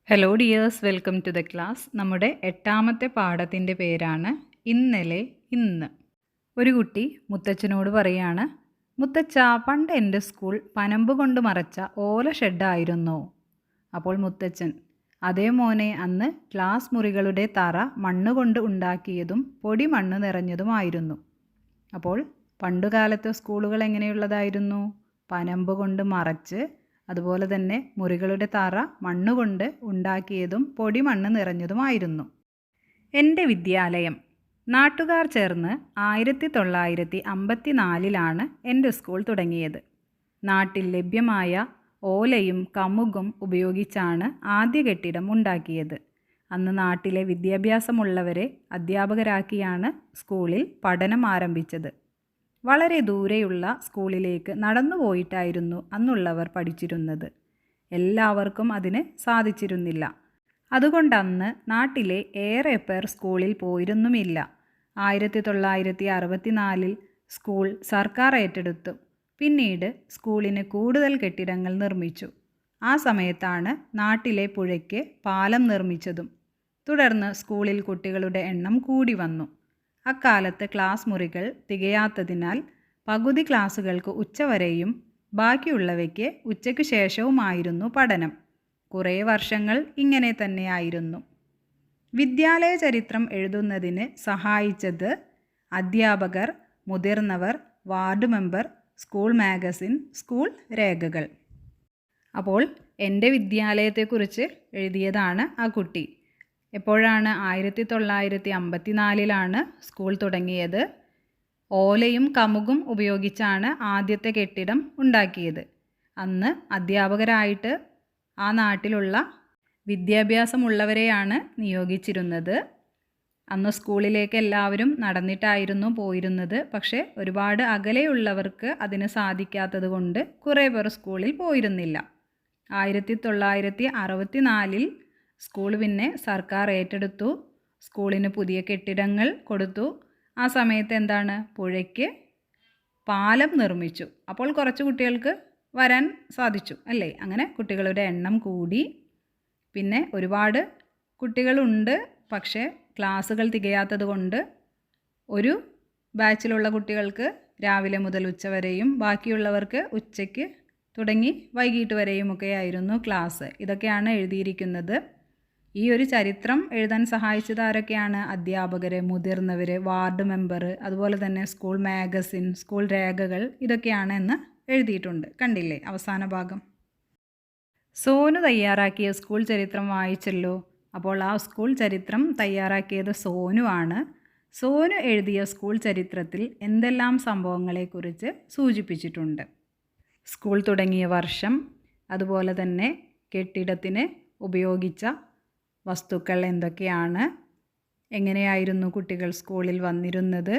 Hello dears, welcome to the class. നമ്മുടെ എട്ടാമത്തെ പാഠത്തിൻ്റെ പേരാണ് ഇന്നലെ ഇന്ന്. ഒരു കുട്ടി മുത്തച്ഛനോട് പറയാണ്, മുത്തച്ഛ, പണ്ട് എൻ്റെ സ്കൂൾ പനമ്പ് കൊണ്ട് മറച്ച ഓല ഷെഡായിരുന്നോ? അപ്പോൾ മുത്തച്ഛൻ, അതേ മോനെ, അന്ന് ക്ലാസ് മുറികളുടെ തറ മണ്ണുകൊണ്ട് ഉണ്ടാക്കിയതും പൊടി മണ്ണ് നിറഞ്ഞതുമായിരുന്നു. അപ്പോൾ പണ്ടുകാലത്തെ സ്കൂളുകൾ എങ്ങനെയുള്ളതായിരുന്നു? പനമ്പ് കൊണ്ട് മറച്ച്, അതുപോലെ തന്നെ മുറികളുടെ തറ മണ്ണുകൊണ്ട് ഉണ്ടാക്കിയതും പൊടി മണ്ണ് നിറഞ്ഞതുമായിരുന്നു. എൻ്റെ വിദ്യാലയം. നാട്ടുകാർ ചേർന്ന് 1954 എൻ്റെ സ്കൂൾ തുടങ്ങിയത്. നാട്ടിൽ ലഭ്യമായ ഓലയും കമുകും ഉപയോഗിച്ചാണ് ആദ്യ കെട്ടിടം ഉണ്ടാക്കിയത്. അന്ന് നാട്ടിലെ വിദ്യാഭ്യാസമുള്ളവരെ അധ്യാപകരാക്കിയാണ് സ്കൂളിൽ പഠനം ആരംഭിച്ചത്. വളരെ ദൂരെയുള്ള സ്കൂളിലേക്ക് നടന്നു പോയിട്ടായിരുന്നു അന്നുള്ളവർ പഠിച്ചിരുന്നത്. എല്ലാവർക്കും അതിന് സാധിച്ചിരുന്നില്ല. അതുകൊണ്ടന്ന് നാട്ടിലെ ഏറെ പേർ സ്കൂളിൽ പോയിരുന്നുമില്ല. 1964 സ്കൂൾ സർക്കാർ ഏറ്റെടുത്തു. പിന്നീട് സ്കൂളിന് കൂടുതൽ കെട്ടിടങ്ങൾ നിർമ്മിച്ചു. ആ സമയത്താണ് നാട്ടിലെ പുഴയ്ക്ക് പാലം നിർമ്മിച്ചതും. തുടർന്ന് സ്കൂളിൽ കുട്ടികളുടെ എണ്ണം കൂടി വന്നു. അക്കാലത്ത് ക്ലാസ് മുറികൾ തികയാത്തതിനാൽ പകുതി ക്ലാസ്സുകൾക്ക് ഉച്ചവരെയും ബാക്കിയുള്ളവയ്ക്ക് ഉച്ചയ്ക്ക് ശേഷവുമായിരുന്നു പഠനം. കുറേ വർഷങ്ങൾ ഇങ്ങനെ തന്നെയായിരുന്നു. വിദ്യാലയ ചരിത്രം എഴുതുന്നതിന് സഹായിച്ചത് അധ്യാപകർ, മുതിർന്നവർ, ward member, school magazine, school രേഖകൾ. അപ്പോൾ എൻ്റെ വിദ്യാലയത്തെക്കുറിച്ച് എഴുതിയതാണ് ആ കുട്ടി. എപ്പോഴാണ്? 1954 സ്കൂൾ തുടങ്ങിയത്. ഓലയും കമുകും ഉപയോഗിച്ചാണ് ആദ്യത്തെ കെട്ടിടം ഉണ്ടാക്കിയത്. അന്ന് അധ്യാപകരായിട്ട് ആ നാട്ടിലുള്ള വിദ്യാഭ്യാസമുള്ളവരെയാണ് നിയോഗിച്ചിരുന്നത്. അന്ന് സ്കൂളിലേക്ക് എല്ലാവരും നടന്നിട്ടായിരുന്നു പോയിരുന്നത്. പക്ഷേ ഒരുപാട് അകലെയുള്ളവർക്ക് അതിന് സാധിക്കാത്തത് കൊണ്ട് കുറേ പേർ സ്കൂളിൽ പോയിരുന്നില്ല. 1964 സ്കൂൾ പിന്നെ സർക്കാർ ഏറ്റെടുത്തു. സ്കൂളിന് പുതിയ കെട്ടിടങ്ങൾ കൊടുത്തു. ആ സമയത്ത് എന്താണ്? പുഴയ്ക്ക് പാലം നിർമ്മിച്ചു. അപ്പോൾ കുറച്ച് കുട്ടികൾക്ക് വരാൻ സാധിച്ചു അല്ലേ? അങ്ങനെ കുട്ടികളുടെ എണ്ണം കൂടി. പിന്നെ ഒരുപാട് കുട്ടികളുണ്ട്, പക്ഷേ ക്ലാസ്സുകൾ തികയാത്തത് കൊണ്ട് ഒരു ബാച്ചിലുള്ള കുട്ടികൾക്ക് രാവിലെ മുതൽ ഉച്ചവരെയും ബാക്കിയുള്ളവർക്ക് ഉച്ചയ്ക്ക് തുടങ്ങി വൈകിട്ട് വരെയുമൊക്കെ ആയിരുന്നു ക്ലാസ്. ഇതൊക്കെയാണ് എഴുതിയിരിക്കുന്നത്. ഈ ഒരു ചരിത്രം എഴുതാൻ സഹായിച്ചത് ആരൊക്കെയാണ്? അധ്യാപകർ, മുതിർന്നവർ, വാർഡ് മെമ്പർ, അതുപോലെ തന്നെ സ്കൂൾ മാഗസിൻ, സ്കൂൾ രേഖകൾ, ഇതൊക്കെയാണ് എന്ന് എഴുതിയിട്ടുണ്ട്. കണ്ടില്ലേ അവസാന ഭാഗം? സോനു തയ്യാറാക്കിയ സ്കൂൾ ചരിത്രം വായിച്ചല്ലോ. അപ്പോൾ ആ സ്കൂൾ ചരിത്രം തയ്യാറാക്കിയത് സോനു ആണ്. സോനു എഴുതിയ സ്കൂൾ ചരിത്രത്തിൽ എന്തെല്ലാം സംഭവങ്ങളെക്കുറിച്ച് സൂചിപ്പിച്ചിട്ടുണ്ട്? സ്കൂൾ തുടങ്ങിയ വർഷം, അതുപോലെ തന്നെ കെട്ടിടത്തിന് ഉപയോഗിച്ച വസ്തുക്കൾ എന്തൊക്കെയാണ്, എങ്ങനെയായിരുന്നു കുട്ടികൾ സ്കൂളിൽ വന്നിരുന്നത്,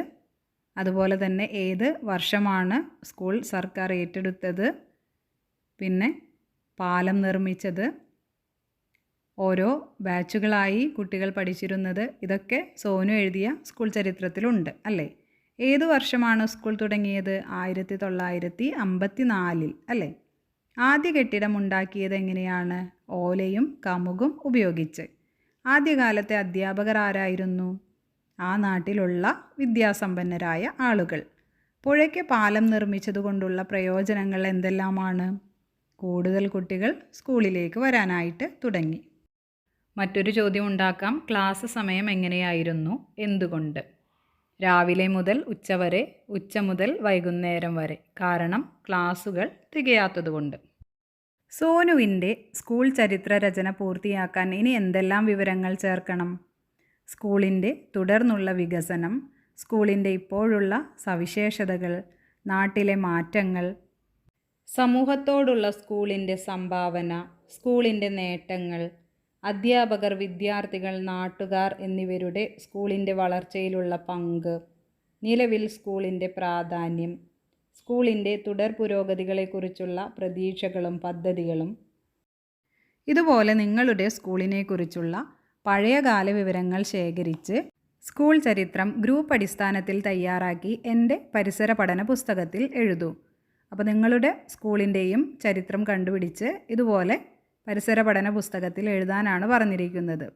അതുപോലെ തന്നെ ഏത് വർഷമാണ് സ്കൂൾ സർക്കാർ ഏറ്റെടുത്തത്, പിന്നെ പാലം നിർമ്മിച്ചത്, ഓരോ ബാച്ചുകളായി കുട്ടികൾ പഠിച്ചിരുന്നത്, ഇതൊക്കെ സോനു എഴുതിയ സ്കൂൾ ചരിത്രത്തിലുണ്ട് അല്ലേ? ഏത് വർഷമാണ് സ്കൂൾ തുടങ്ങിയത്? 1954 അല്ലേ? ആദ്യ കെട്ടിടം ഉണ്ടാക്കിയത് എങ്ങനെയാണ്? ഓലയും കമുകും ഉപയോഗിച്ച്. ആദ്യകാലത്തെ അധ്യാപകർ ആരായിരുന്നു? ആ നാട്ടിലുള്ള വിദ്യാസമ്പന്നരായ ആളുകൾ. പുഴയ്ക്ക് പാലം നിർമ്മിച്ചതുകൊണ്ടുള്ള പ്രയോജനങ്ങൾ എന്തെല്ലാമാണ്? കൂടുതൽ കുട്ടികൾ സ്കൂളിലേക്ക് വരാനായിട്ട് തുടങ്ങി. മറ്റൊരു ചോദ്യം ഉണ്ടാക്കാം. ക്ലാസ് സമയം എങ്ങനെയായിരുന്നു? എന്തുകൊണ്ട്? രാവിലെ മുതൽ ഉച്ചവരെ, ഉച്ച മുതൽ വൈകുന്നേരം വരെ. കാരണം ക്ലാസ്സുകൾ തികയാത്തതുകൊണ്ട്. സോനുവിൻ്റെ സ്കൂൾ ചരിത്ര രചന പൂർത്തിയാക്കാൻ ഇനി എന്തെല്ലാം വിവരങ്ങൾ ചേർക്കണം? സ്കൂളിൻ്റെ തുടർന്നുള്ള വികസനം, സ്കൂളിൻ്റെ ഇപ്പോഴുള്ള സവിശേഷതകൾ, നാട്ടിലെ മാറ്റങ്ങൾ, സമൂഹത്തോടുള്ള സ്കൂളിൻ്റെ സംഭാവന, സ്കൂളിൻ്റെ നേട്ടങ്ങൾ, അധ്യാപകർ, വിദ്യാർത്ഥികൾ, നാട്ടുകാർ എന്നിവരുടെ സ്കൂളിൻ്റെ വളർച്ചയിലുള്ള പങ്ക്, നിലവിൽ സ്കൂളിൻ്റെ പ്രാധാന്യം, സ്കൂളിൻ്റെ തുടർ പുരോഗതികളെക്കുറിച്ചുള്ള പ്രതീക്ഷകളും പദ്ധതികളും. ഇതുപോലെ നിങ്ങളുടെ സ്കൂളിനെക്കുറിച്ചുള്ള പഴയകാല വിവരങ്ങൾ ശേഖരിച്ച് സ്കൂൾ ചരിത്രം ഗ്രൂപ്പ് അടിസ്ഥാനത്തിൽ തയ്യാറാക്കി എൻ്റെ പരിസര പഠന പുസ്തകത്തിൽ എഴുതൂ. അപ്പോൾ നിങ്ങളുടെ സ്കൂളിൻ്റെയും ചരിത്രം കണ്ടുപിടിച്ച് ഇതുപോലെ പരിസര പഠന പുസ്തകത്തിൽ എഴുതാനാണ് പറഞ്ഞിരിക്കുന്നത്.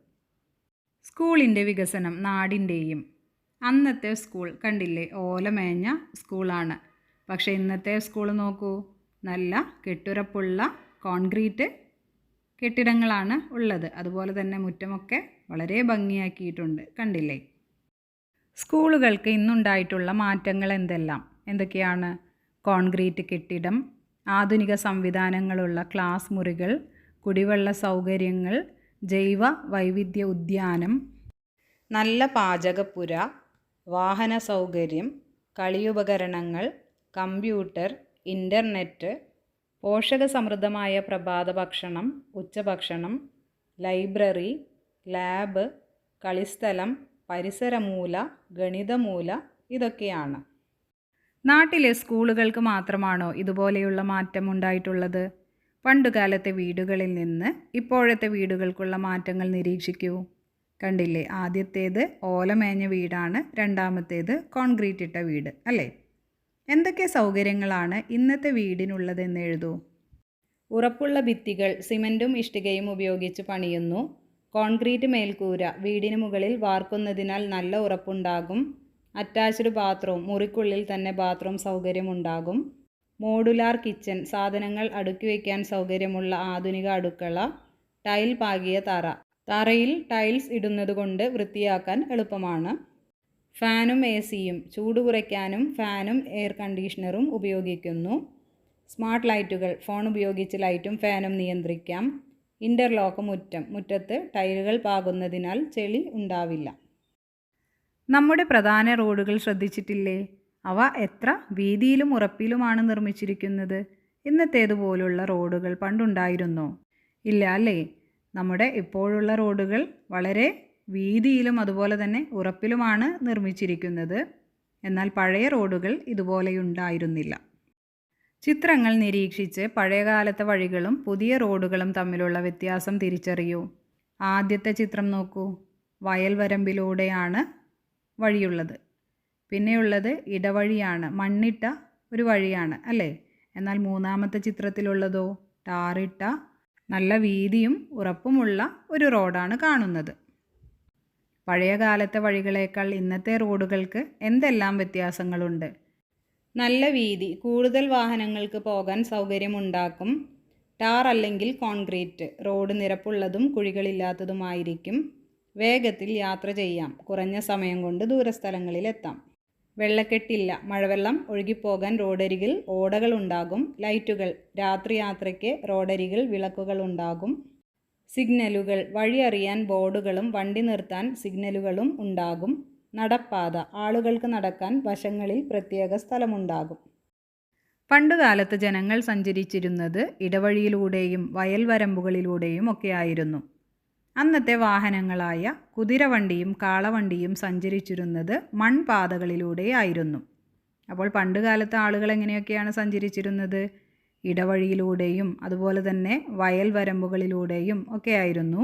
സ്കൂളിൻ്റെ വികസനം നാടിൻ്റെയും. അന്നത്തെ സ്കൂൾ കണ്ടില്ലേ, ഓലമേഞ്ഞ സ്കൂളാണ്. പക്ഷേ ഇന്നത്തെ സ്കൂൾ നോക്കൂ, നല്ല കെട്ടുറപ്പുള്ള കോൺക്രീറ്റ് കെട്ടിടങ്ങളാണ് ഉള്ളത്. അതുപോലെ തന്നെ മുറ്റമൊക്കെ വളരെ ഭംഗിയാക്കിയിട്ടുണ്ട്, കണ്ടില്ലേ. സ്കൂളുകൾക്ക് ഇന്നുണ്ടായിട്ടുള്ള മാറ്റങ്ങൾ എന്തൊക്കെയാണ്? കോൺക്രീറ്റ് കെട്ടിടം, ആധുനിക സംവിധാനങ്ങളുള്ള ക്ലാസ് മുറികൾ, കുടിവെള്ള സൗകര്യങ്ങൾ, ജൈവ വൈവിധ്യ ഉദ്യാനം, നല്ല പാചകപ്പുര, വാഹന സൗകര്യം, കളിയുപകരണങ്ങൾ, കമ്പ്യൂട്ടർ, ഇൻ്റർനെറ്റ്, പോഷകസമൃദ്ധമായ പ്രഭാത ഭക്ഷണം, ഉച്ചഭക്ഷണം, ലൈബ്രറി, ലാബ്, കളിസ്ഥലം, പരിസരമൂല, ഗണിതമൂല ഇതൊക്കെയാണ്. നാട്ടിലെ സ്കൂളുകൾക്ക് മാത്രമാണോ ഇതുപോലെയുള്ള മാറ്റം ഉണ്ടായിട്ടുള്ളത്? പണ്ടുകാലത്തെ വീടുകളിൽ നിന്ന് ഇപ്പോഴത്തെ വീടുകൾക്കുള്ള മാറ്റങ്ങൾ നിരീക്ഷിക്കൂ. കണ്ടില്ലേ, ആദ്യത്തേത് ഓലമേഞ്ഞ വീടാണ്, രണ്ടാമത്തേത് കോൺക്രീറ്റ് ഇട്ട വീട് അല്ലേ? എന്തൊക്കെ സൗകര്യങ്ങളാണ് ഇന്നത്തെ വീടിനുള്ളതെന്ന് എഴുതൂ. ഉറപ്പുള്ള ഭിത്തികൾ സിമൻറ്റും ഇഷ്ടികയും ഉപയോഗിച്ച് പണിയുന്നു. കോൺക്രീറ്റ് മേൽക്കൂര വീടിന് മുകളിൽ വാർക്കുന്നതിനാൽ നല്ല ഉറപ്പുണ്ടാകും. അറ്റാച്ച്ഡ് ബാത്റൂം, മുറിക്കുള്ളിൽ തന്നെ ബാത്റൂം സൗകര്യമുണ്ടാകും. മോഡുലാർ കിച്ചൺ, സാധനങ്ങൾ അടുക്കി വയ്ക്കാൻ സൗകര്യമുള്ള ആധുനിക അടുക്കള. ടൈൽ പാകിയ തറ, തറയിൽ ടൈൽസ് ഇടുന്നതുകൊണ്ട് വൃത്തിയാക്കാൻ എളുപ്പമാണ്. ഫാനും എ.സിയും, ചൂട് കുറയ്ക്കാനും ഫാനും എയർ കണ്ടീഷണറും ഉപയോഗിക്കുന്നു. സ്മാർട്ട് ലൈറ്റുകൾ, ഫോൺ ഉപയോഗിച്ച് ലൈറ്റും ഫാനും നിയന്ത്രിക്കാം. ഇൻ്റർലോക്ക് മുറ്റം, മുറ്റത്ത് ടൈലുകൾ പാകുന്നതിനാൽ ചെളി ഉണ്ടാവില്ല. നമ്മുടെ പ്രധാന റോഡുകൾ ശ്രദ്ധിച്ചിട്ടില്ലേ? അവ എത്ര വീതിയിലും ഉറപ്പിലുമാണ് നിർമ്മിച്ചിരിക്കുന്നത്. ഇന്നത്തേതുപോലുള്ള റോഡുകൾ പണ്ടുണ്ടായിരുന്നോ? ഇല്ല അല്ലേ? നമ്മുടെ ഇപ്പോഴുള്ള റോഡുകൾ വളരെ വീതിയിലും അതുപോലെ തന്നെ ഉറപ്പിലുമാണ് നിർമ്മിച്ചിരിക്കുന്നത്. എന്നാൽ പഴയ റോഡുകൾ ഇതുപോലെയുണ്ടായിരുന്നില്ല. ചിത്രങ്ങൾ നിരീക്ഷിച്ച് പഴയകാലത്തെ വഴികളും പുതിയ റോഡുകളും തമ്മിലുള്ള വ്യത്യാസം തിരിച്ചറിയൂ. ആദ്യത്തെ ചിത്രം നോക്കൂ, വയൽ വരമ്പിലൂടെയാണ് വഴിയുള്ളത്. പിന്നെയുള്ളത് ഇടവഴിയാണ്, മണ്ണിട്ട ഒരു വഴിയാണ് അല്ലേ? എന്നാൽ മൂന്നാമത്തെ ചിത്രത്തിലുള്ളതോ ടാറിട്ട നല്ല വീതിയും ഉറപ്പുമുള്ള ഒരു റോഡാണ് കാണുന്നത്. പഴയകാലത്തെ വഴികളേക്കാൾ ഇന്നത്തെ റോഡുകൾക്ക് എന്തെല്ലാം വ്യത്യാസങ്ങളുണ്ട്? നല്ല വീതി, കൂടുതൽ വാഹനങ്ങൾക്ക് പോകാൻ സൗകര്യമുണ്ടാക്കും. ടാർ അല്ലെങ്കിൽ കോൺക്രീറ്റ്, റോഡ് നിരപ്പുള്ളതും കുഴികളില്ലാത്തതുമായിരിക്കും. വേഗത്തിൽ യാത്ര ചെയ്യാം, കുറഞ്ഞ സമയം കൊണ്ട് ദൂരസ്ഥലങ്ങളിലെത്താം. വെള്ളക്കെട്ടില്ല, മഴവെള്ളം ഒഴുകിപ്പോകാൻ റോഡരികിൽ ഓടകളുണ്ടാകും. ലൈറ്റുകൾ, രാത്രി യാത്രയ്ക്ക് റോഡരികിൽ വിളക്കുകൾ ഉണ്ടാകും. സിഗ്നലുകൾ, വഴി അറിയാൻ ബോർഡുകളും വണ്ടി നിർത്താൻ സിഗ്നലുകളും ഉണ്ടാകും. നടപ്പാത, ആളുകൾക്ക് നടക്കാൻ വശങ്ങളിൽ പ്രത്യേക സ്ഥലമുണ്ടാകും. പണ്ടുകാലത്ത് ജനങ്ങൾ സഞ്ചരിച്ചിരുന്നത് ഇടവഴിയിലൂടെയും വയൽ വരമ്പുകളിലൂടെയും ഒക്കെയായിരുന്നു. അന്നത്തെ വാഹനങ്ങളായ കുതിരവണ്ടിയും കാളവണ്ടിയും സഞ്ചരിച്ചിരുന്നത് മൺപാതകളിലൂടെയായിരുന്നു. അപ്പോൾ പണ്ടുകാലത്തെ ആളുകൾ എങ്ങനെയൊക്കെയാണ് സഞ്ചരിച്ചിരുന്നത്? ഇടവഴിയിലൂടെയും അതുപോലെ തന്നെ വയൽ വരമ്പുകളിലൂടെയും ഒക്കെയായിരുന്നു.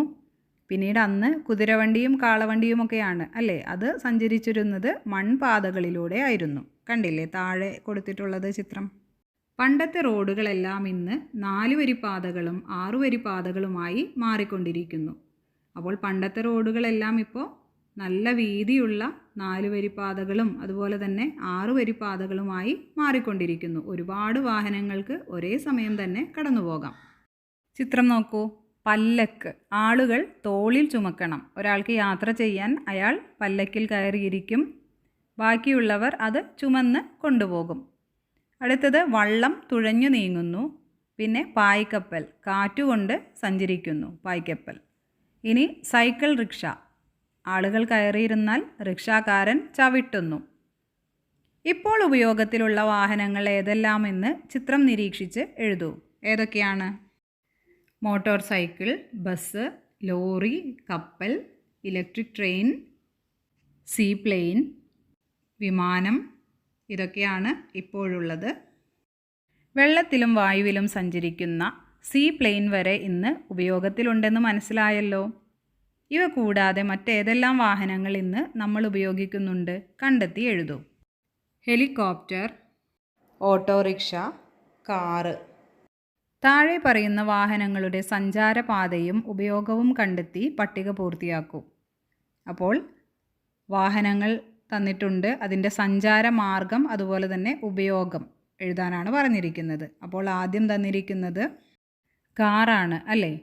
പിന്നീട് അന്ന് കുതിരവണ്ടിയും കാളവണ്ടിയും ഒക്കെയാണ് അല്ലേ, അത് സഞ്ചരിച്ചിരുന്നത് മൺപാതകളിലൂടെ ആയിരുന്നു. കണ്ടില്ലേ താഴെ കൊടുത്തിട്ടുള്ളത് ചിത്രം. പണ്ടത്തെ റോഡുകളെല്ലാം ഇന്ന് 4 വരി പാതകളും 6 വരി പാതകളുമായി മാറിക്കൊണ്ടിരിക്കുന്നു. അപ്പോൾ പണ്ടത്തെ റോഡുകളെല്ലാം ഇപ്പോൾ നല്ല വീതിയുള്ള 4 വരി പാതകളും അതുപോലെ തന്നെ 6 വരി പാതകളുമായി മാറിക്കൊണ്ടിരിക്കുന്നു. ഒരുപാട് വാഹനങ്ങൾക്ക് ഒരേ സമയം തന്നെ കടന്നു പോകാം. ചിത്രം നോക്കൂ, പല്ലക്ക്, ആളുകൾ തോളിൽ ചുമക്കണം. ഒരാൾക്ക് യാത്ര ചെയ്യാൻ അയാൾ പല്ലക്കിൽ കയറിയിരിക്കും, ബാക്കിയുള്ളവർ അത് ചുമന്ന് കൊണ്ടുപോകും. അടുത്തത് വള്ളം തുഴഞ്ഞു നീങ്ങുന്നു. പിന്നെ പായ്ക്കപ്പൽ, കാറ്റുകൊണ്ട് സഞ്ചരിക്കുന്നു പായ്ക്കപ്പൽ. ഇനി സൈക്കിൾ റിക്ഷ, ആളുകൾ കയറിയിരുന്നാൽ റിക്ഷാക്കാരൻ ചവിട്ടുന്നു. ഇപ്പോൾ ഉപയോഗത്തിലുള്ള വാഹനങ്ങൾ ഏതെല്ലാമെന്ന് ചിത്രം നിരീക്ഷിച്ച് എഴുതൂ. ഏതൊക്കെയാണ്? മോട്ടോർ സൈക്കിൾ, ബസ്, ലോറി, കപ്പൽ, ഇലക്ട്രിക് ട്രെയിൻ, സീപ്ലെയിൻ, വിമാനം, ഇതൊക്കെയാണ് ഇപ്പോഴുള്ളത്. വെള്ളത്തിലും വായുവിലും സഞ്ചരിക്കുന്ന സീപ്ലെയിൻ വരെ ഇന്ന് ഉപയോഗത്തിലുണ്ടെന്ന് മനസ്സിലായല്ലോ. ഇവ കൂടാതെ മറ്റേതെല്ലാം വാഹനങ്ങൾ ഇന്ന് നമ്മൾ ഉപയോഗിക്കുന്നുണ്ട്? കണ്ടെത്തി എഴുതൂ. Helicopter, autorickshaw, car. താഴെ പറയുന്ന വാഹനങ്ങളുടെ സഞ്ചാരപാതയും ഉപയോഗവും കണ്ടെത്തി പട്ടിക പൂർത്തിയാക്കൂ. അപ്പോൾ വാഹനങ്ങൾ തന്നിട്ടുണ്ട്, അതിൻ്റെ സഞ്ചാരമാർഗം അതുപോലെ തന്നെ ഉപയോഗം എഴുതാനാണ് പറഞ്ഞിരിക്കുന്നത്. അപ്പോൾ ആദ്യം തന്നിരിക്കുന്നത് കാറാണ് അല്ലേ.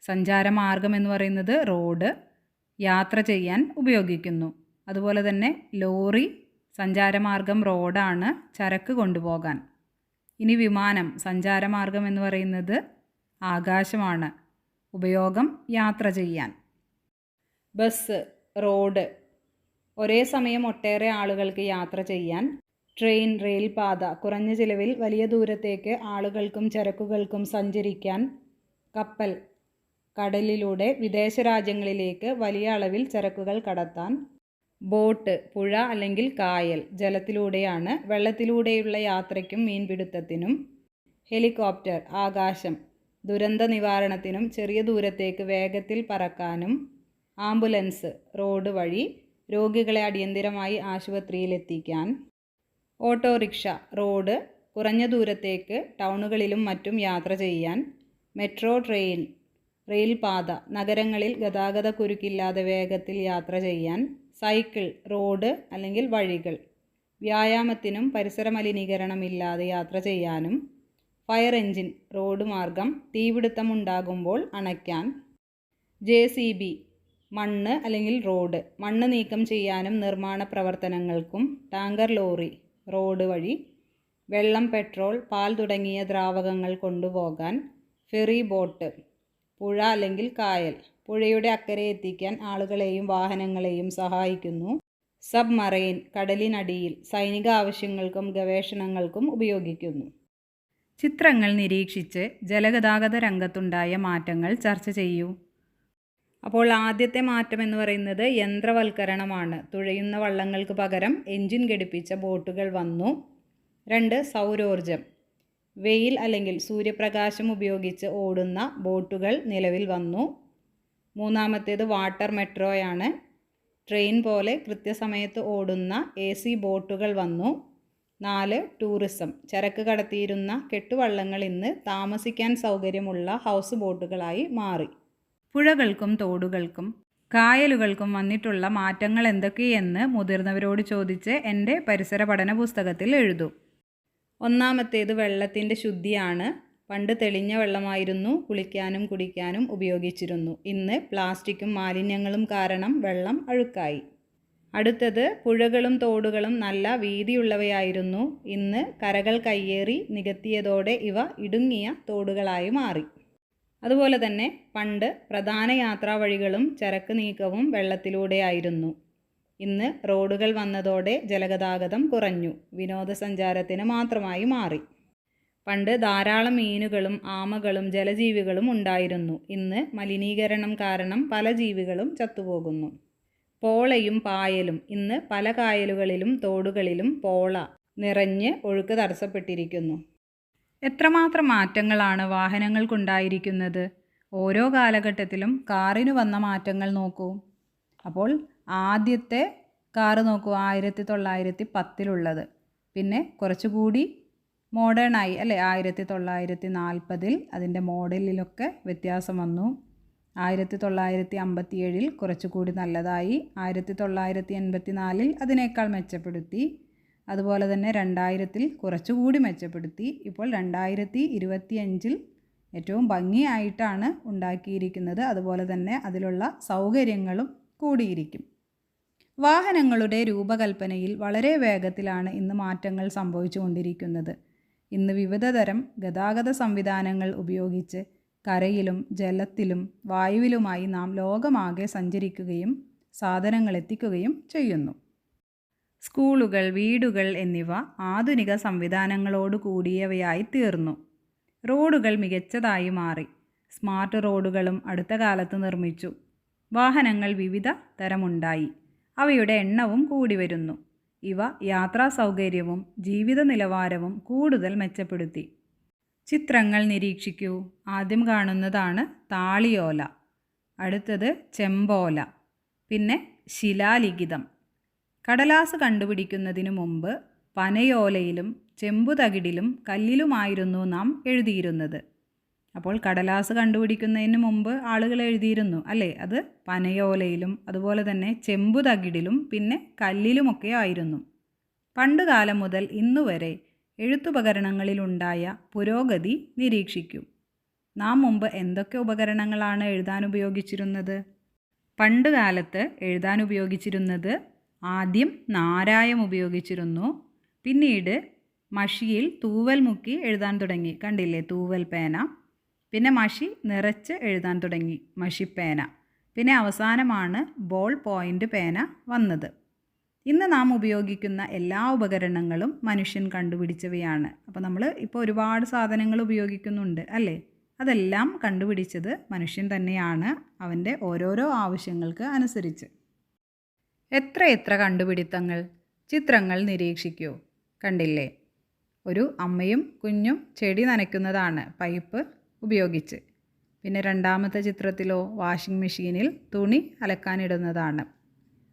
സഞ്ചാരമാർഗം എന്ന് പറയുന്നത് റോഡ്, യാത്ര ചെയ്യാൻ ഉപയോഗിക്കുന്നു. അതുപോലെ തന്നെ ലോറി സഞ്ചാരമാർഗം റോഡാണ്, ചരക്ക് കൊണ്ടുപോകാൻ. ഇനി വിമാനം സഞ്ചാരമാർഗം എന്ന് പറയുന്നത് ആകാശമാണ്, ഉപയോഗം യാത്ര ചെയ്യാൻ. ബസ് റോഡ്, ഒരേ സമയം ഒട്ടേറെ ആളുകൾക്ക് യാത്ര ചെയ്യാൻ. ട്രെയിൻ റെയിൽപാത, കുറഞ്ഞ ചിലവിൽ വലിയ ദൂരത്തേക്ക് ആളുകൾക്കും ചരക്കുകൾക്കും സഞ്ചരിക്കാൻ. കപ്പൽ കടലിലൂടെ വിദേശ രാജ്യങ്ങളിലേക്ക് വലിയ അളവിൽ ചരക്കുകൾ കടത്താൻ. ബോട്ട് പുഴ അല്ലെങ്കിൽ കായൽ, ജലത്തിലൂടെയാണ്, വെള്ളത്തിലൂടെയുള്ള യാത്രയ്ക്കും മീൻപിടുത്തത്തിനും. ഹെലികോപ്റ്റർ ആകാശം, ദുരന്ത നിവാരണത്തിനും ചെറിയ ദൂരത്തേക്ക് വേഗത്തിൽ പറക്കാനും. ആംബുലൻസ് റോഡ് വഴി രോഗികളെ അടിയന്തിരമായി ആശുപത്രിയിലെത്തിക്കാൻ. ഓട്ടോറിക്ഷ റോഡ്, കുറഞ്ഞ ദൂരത്തേക്ക് ടൗണുകളിലും മറ്റും യാത്ര ചെയ്യാൻ. മെട്രോ ട്രെയിൻ റെയിൽപാത, നഗരങ്ങളിൽ ഗതാഗതക്കുരുക്കില്ലാതെ വേഗത്തിൽ യാത്ര ചെയ്യാൻ. സൈക്കിൾ റോഡ് അല്ലെങ്കിൽ വഴികൾ, വ്യായാമത്തിനും പരിസര മലിനീകരണമില്ലാതെ യാത്ര ചെയ്യാനും. ഫയർ എഞ്ചിൻ റോഡ് മാർഗം തീപിടുത്തമുണ്ടാകുമ്പോൾ അണയ്ക്കാൻ. JCB മണ്ണ് അല്ലെങ്കിൽ റോഡ്, മണ്ണ് നീക്കം ചെയ്യാനും നിർമ്മാണ പ്രവർത്തനങ്ങൾക്കും. ടാങ്കർ ലോറി റോഡ് വഴി വെള്ളം, പെട്രോൾ, പാൽ തുടങ്ങിയ ദ്രാവകങ്ങൾ കൊണ്ടുപോകാൻ. ഫെറി ബോട്ട് പുഴ അല്ലെങ്കിൽ കായൽ, പുഴയുടെ അക്കരെ എത്തിക്കാൻ ആളുകളെയും വാഹനങ്ങളെയും സഹായിക്കുന്നു. സബ്മറൈൻ കടലിനടിയിൽ, സൈനിക ആവശ്യങ്ങൾക്കും ഗവേഷണങ്ങൾക്കും ഉപയോഗിക്കുന്നു. ചിത്രങ്ങൾ നിരീക്ഷിച്ച് ജലഗതാഗത രംഗത്തുണ്ടായ മാറ്റങ്ങൾ ചർച്ച ചെയ്യൂ. അപ്പോൾ ആദ്യത്തെ മാറ്റം എന്ന് പറയുന്നത് യന്ത്രവൽക്കരണമാണ്. തുഴയുന്ന വള്ളങ്ങൾക്ക് പകരം എൻജിൻ ഘടിപ്പിച്ച ബോട്ടുകൾ വന്നു. 2. സൗരോർജം, വെയിൽ അല്ലെങ്കിൽ സൂര്യപ്രകാശം ഉപയോഗിച്ച് ഓടുന്ന ബോട്ടുകൾ നിലവിൽ വന്നു. 3. വാട്ടർ മെട്രോയാണ്. ട്രെയിൻ പോലെ കൃത്യസമയത്ത് ഓടുന്ന AC ബോട്ടുകൾ വന്നു. 4. ടൂറിസം, ചരക്ക് കടത്തിയിരുന്ന കെട്ടുവള്ളങ്ങൾ ഇന്ന് താമസിക്കാൻ സൗകര്യമുള്ള ഹൗസ് ബോട്ടുകളായി മാറി. പുഴകൾക്കും തോടുകൾക്കും കായലുകൾക്കും വന്നിട്ടുള്ള മാറ്റങ്ങൾ എന്തൊക്കെയെന്ന് മുതിർന്നവരോട് ചോദിച്ച് എൻ്റെ പരിസര പഠന പുസ്തകത്തിൽ എഴുതൂ. 1. വെള്ളത്തിൻ്റെ ശുദ്ധിയാണ്. പണ്ട് തെളിഞ്ഞ വെള്ളമായിരുന്നു കുളിക്കാനും കുടിക്കാനും ഉപയോഗിച്ചിരുന്നു. ഇന്ന് പ്ലാസ്റ്റിക്കും മാലിന്യങ്ങളും കാരണം വെള്ളം അഴുക്കായി. അടുത്തത് പുഴകളും തോടുകളും നല്ല വീതിയുള്ളവയായിരുന്നു. ഇന്ന് കരകൾ കയ്യേറി നികത്തിയതോടെ ഇവ ഇടുങ്ങിയ തോടുകളായി മാറി. അതുപോലെ തന്നെ പണ്ട് പ്രധാന യാത്രാ വഴികളും ചരക്ക് നീക്കവും വെള്ളത്തിലൂടെയായിരുന്നു. ഇന്ന് റോഡുകൾ വന്നതോടെ ജലഗതാഗതം കുറഞ്ഞു, വിനോദസഞ്ചാരത്തിന് മാത്രമായി മാറി. പണ്ട് ധാരാളം മീനുകളും ആമകളും ജലജീവികളും ഉണ്ടായിരുന്നു. ഇന്ന് മലിനീകരണം കാരണം പല ജീവികളും ചത്തുപോകുന്നു. പോളയും പായലും, ഇന്ന് പല കായലുകളിലും തോടുകളിലും പോള നിറഞ്ഞ് ഒഴുക്ക് തടസ്സപ്പെട്ടിരിക്കുന്നു. എത്രമാത്രം മാറ്റങ്ങളാണ് വാഹനങ്ങൾക്കുണ്ടായിരിക്കുന്നത്. ഓരോ കാലഘട്ടത്തിലും കാറിന് വന്ന മാറ്റങ്ങൾ നോക്കൂ. അപ്പോൾ ആദ്യത്തെ കാറ് നോക്കൂ, 1910 പിന്നെ കുറച്ചുകൂടി മോഡേണായി അല്ലേ. 1940 അതിൻ്റെ മോഡലിലൊക്കെ വ്യത്യാസം വന്നു. 1957 കുറച്ചുകൂടി നല്ലതായി. 1984 അതിനേക്കാൾ മെച്ചപ്പെടുത്തി. അതുപോലെ തന്നെ 2000 കുറച്ചുകൂടി മെച്ചപ്പെടുത്തി. ഇപ്പോൾ 2025 ഏറ്റവും ഭംഗിയായിട്ടാണ് ഉണ്ടാക്കിയിരിക്കുന്നത്. അതുപോലെ തന്നെ അതിലുള്ള സൗകര്യങ്ങളും കൂടിയിരിക്കും. വാഹനങ്ങളുടെ രൂപകൽപ്പനയിൽ വളരെ വേഗത്തിലാണ് ഇന്ന് മാറ്റങ്ങൾ സംഭവിച്ചുകൊണ്ടിരിക്കുന്നത്. ഇന്ന് വിവിധ തരം ഗതാഗത സംവിധാനങ്ങൾ ഉപയോഗിച്ച് കരയിലും ജലത്തിലും വായുവിലുമായി നാം ലോകമാകെ സഞ്ചരിക്കുകയും സാധനങ്ങൾ എത്തിക്കുകയും ചെയ്യുന്നു. സ്കൂളുകൾ, വീടുകൾ എന്നിവ ആധുനിക സംവിധാനങ്ങളോട് കൂടിയവയായി തീർന്നു. റോഡുകൾ മികച്ചതായി മാറി. സ്മാർട്ട് റോഡുകളും അടുത്ത കാലത്ത് നിർമ്മിച്ചു. വാഹനങ്ങൾ വിവിധ തരമുണ്ടായി. അവയുടെ എണ്ണവും കൂടി വരുന്നു. ഇവ യാത്രാ സൗകര്യവും ജീവിത നിലവാരവും കൂടുതൽ മെച്ചപ്പെടുത്തി. ചിത്രങ്ങൾ നിരീക്ഷിക്കൂ. ആദ്യം കാണുന്നതാണ് താളിയോല, അടുത്തത് ചെമ്പോല, പിന്നെ ശിലാലിഖിതം. കടലാസ് കണ്ടുപിടിക്കുന്നതിനു മുമ്പ് പനയോലയിലും ചെമ്പുതകിടിലും കല്ലിലുമായിരുന്നു നാം എഴുതിയിരുന്നത്. അപ്പോൾ കടലാസ് കണ്ടുപിടിക്കുന്നതിന് മുമ്പ് ആളുകൾ എഴുതിയിരുന്നു അല്ലേ? അത് പനയോലയിലും അതുപോലെ തന്നെ ചെമ്പു തകിടിലും പിന്നെ കല്ലിലുമൊക്കെ ആയിരുന്നു. പണ്ടുകാലം മുതൽ ഇന്നുവരെ എഴുത്തുപകരണങ്ങളിലുണ്ടായ പുരോഗതി നിരീക്ഷിക്കൂ. നാം മുമ്പ് എന്തൊക്കെ ഉപകരണങ്ങളാണ് എഴുതാൻ ഉപയോഗിച്ചിരുന്നത്? പണ്ടുകാലത്ത് എഴുതാൻ ഉപയോഗിച്ചിരുന്നത് ആദ്യം നാരായം ഉപയോഗിച്ചിരുന്നു. പിന്നീട് മഷിയിൽ തൂവൽ മുക്കി എഴുതാൻ തുടങ്ങി, കണ്ടില്ലേ തൂവൽ പേന. പിന്നെ മഷി നിറച്ച് എഴുതാൻ തുടങ്ങി, മഷിപ്പേന. പിന്നെ അവസാനമാണ് ബോൾ പോയിൻ്റ് പേന വന്നത്. ഇന്ന് നാം ഉപയോഗിക്കുന്ന എല്ലാ ഉപകരണങ്ങളും മനുഷ്യൻ കണ്ടുപിടിച്ചവയാണ്. അപ്പോൾ നമ്മൾ ഇപ്പോൾ ഒരുപാട് സാധനങ്ങൾ ഉപയോഗിക്കുന്നുണ്ട് അല്ലേ? അതെല്ലാം കണ്ടുപിടിച്ചത് മനുഷ്യൻ തന്നെയാണ്, അവൻ്റെ ഓരോരോ ആവശ്യങ്ങൾക്ക് അനുസരിച്ച്. എത്ര കണ്ടുപിടുത്തങ്ങൾ! ചിത്രങ്ങൾ നിരീക്ഷിക്കൂ. കണ്ടില്ലേ? ഒരു അമ്മയും കുഞ്ഞും ചെടി നനയ്ക്കുന്നതാണ് പൈപ്പ് ഉപയോഗിച്ച്. പിന്നെ രണ്ടാമത്തെ ചിത്രത്തിലോ വാഷിംഗ് മെഷീനിൽ തുണി അലക്കാനിടുന്നതാണ്.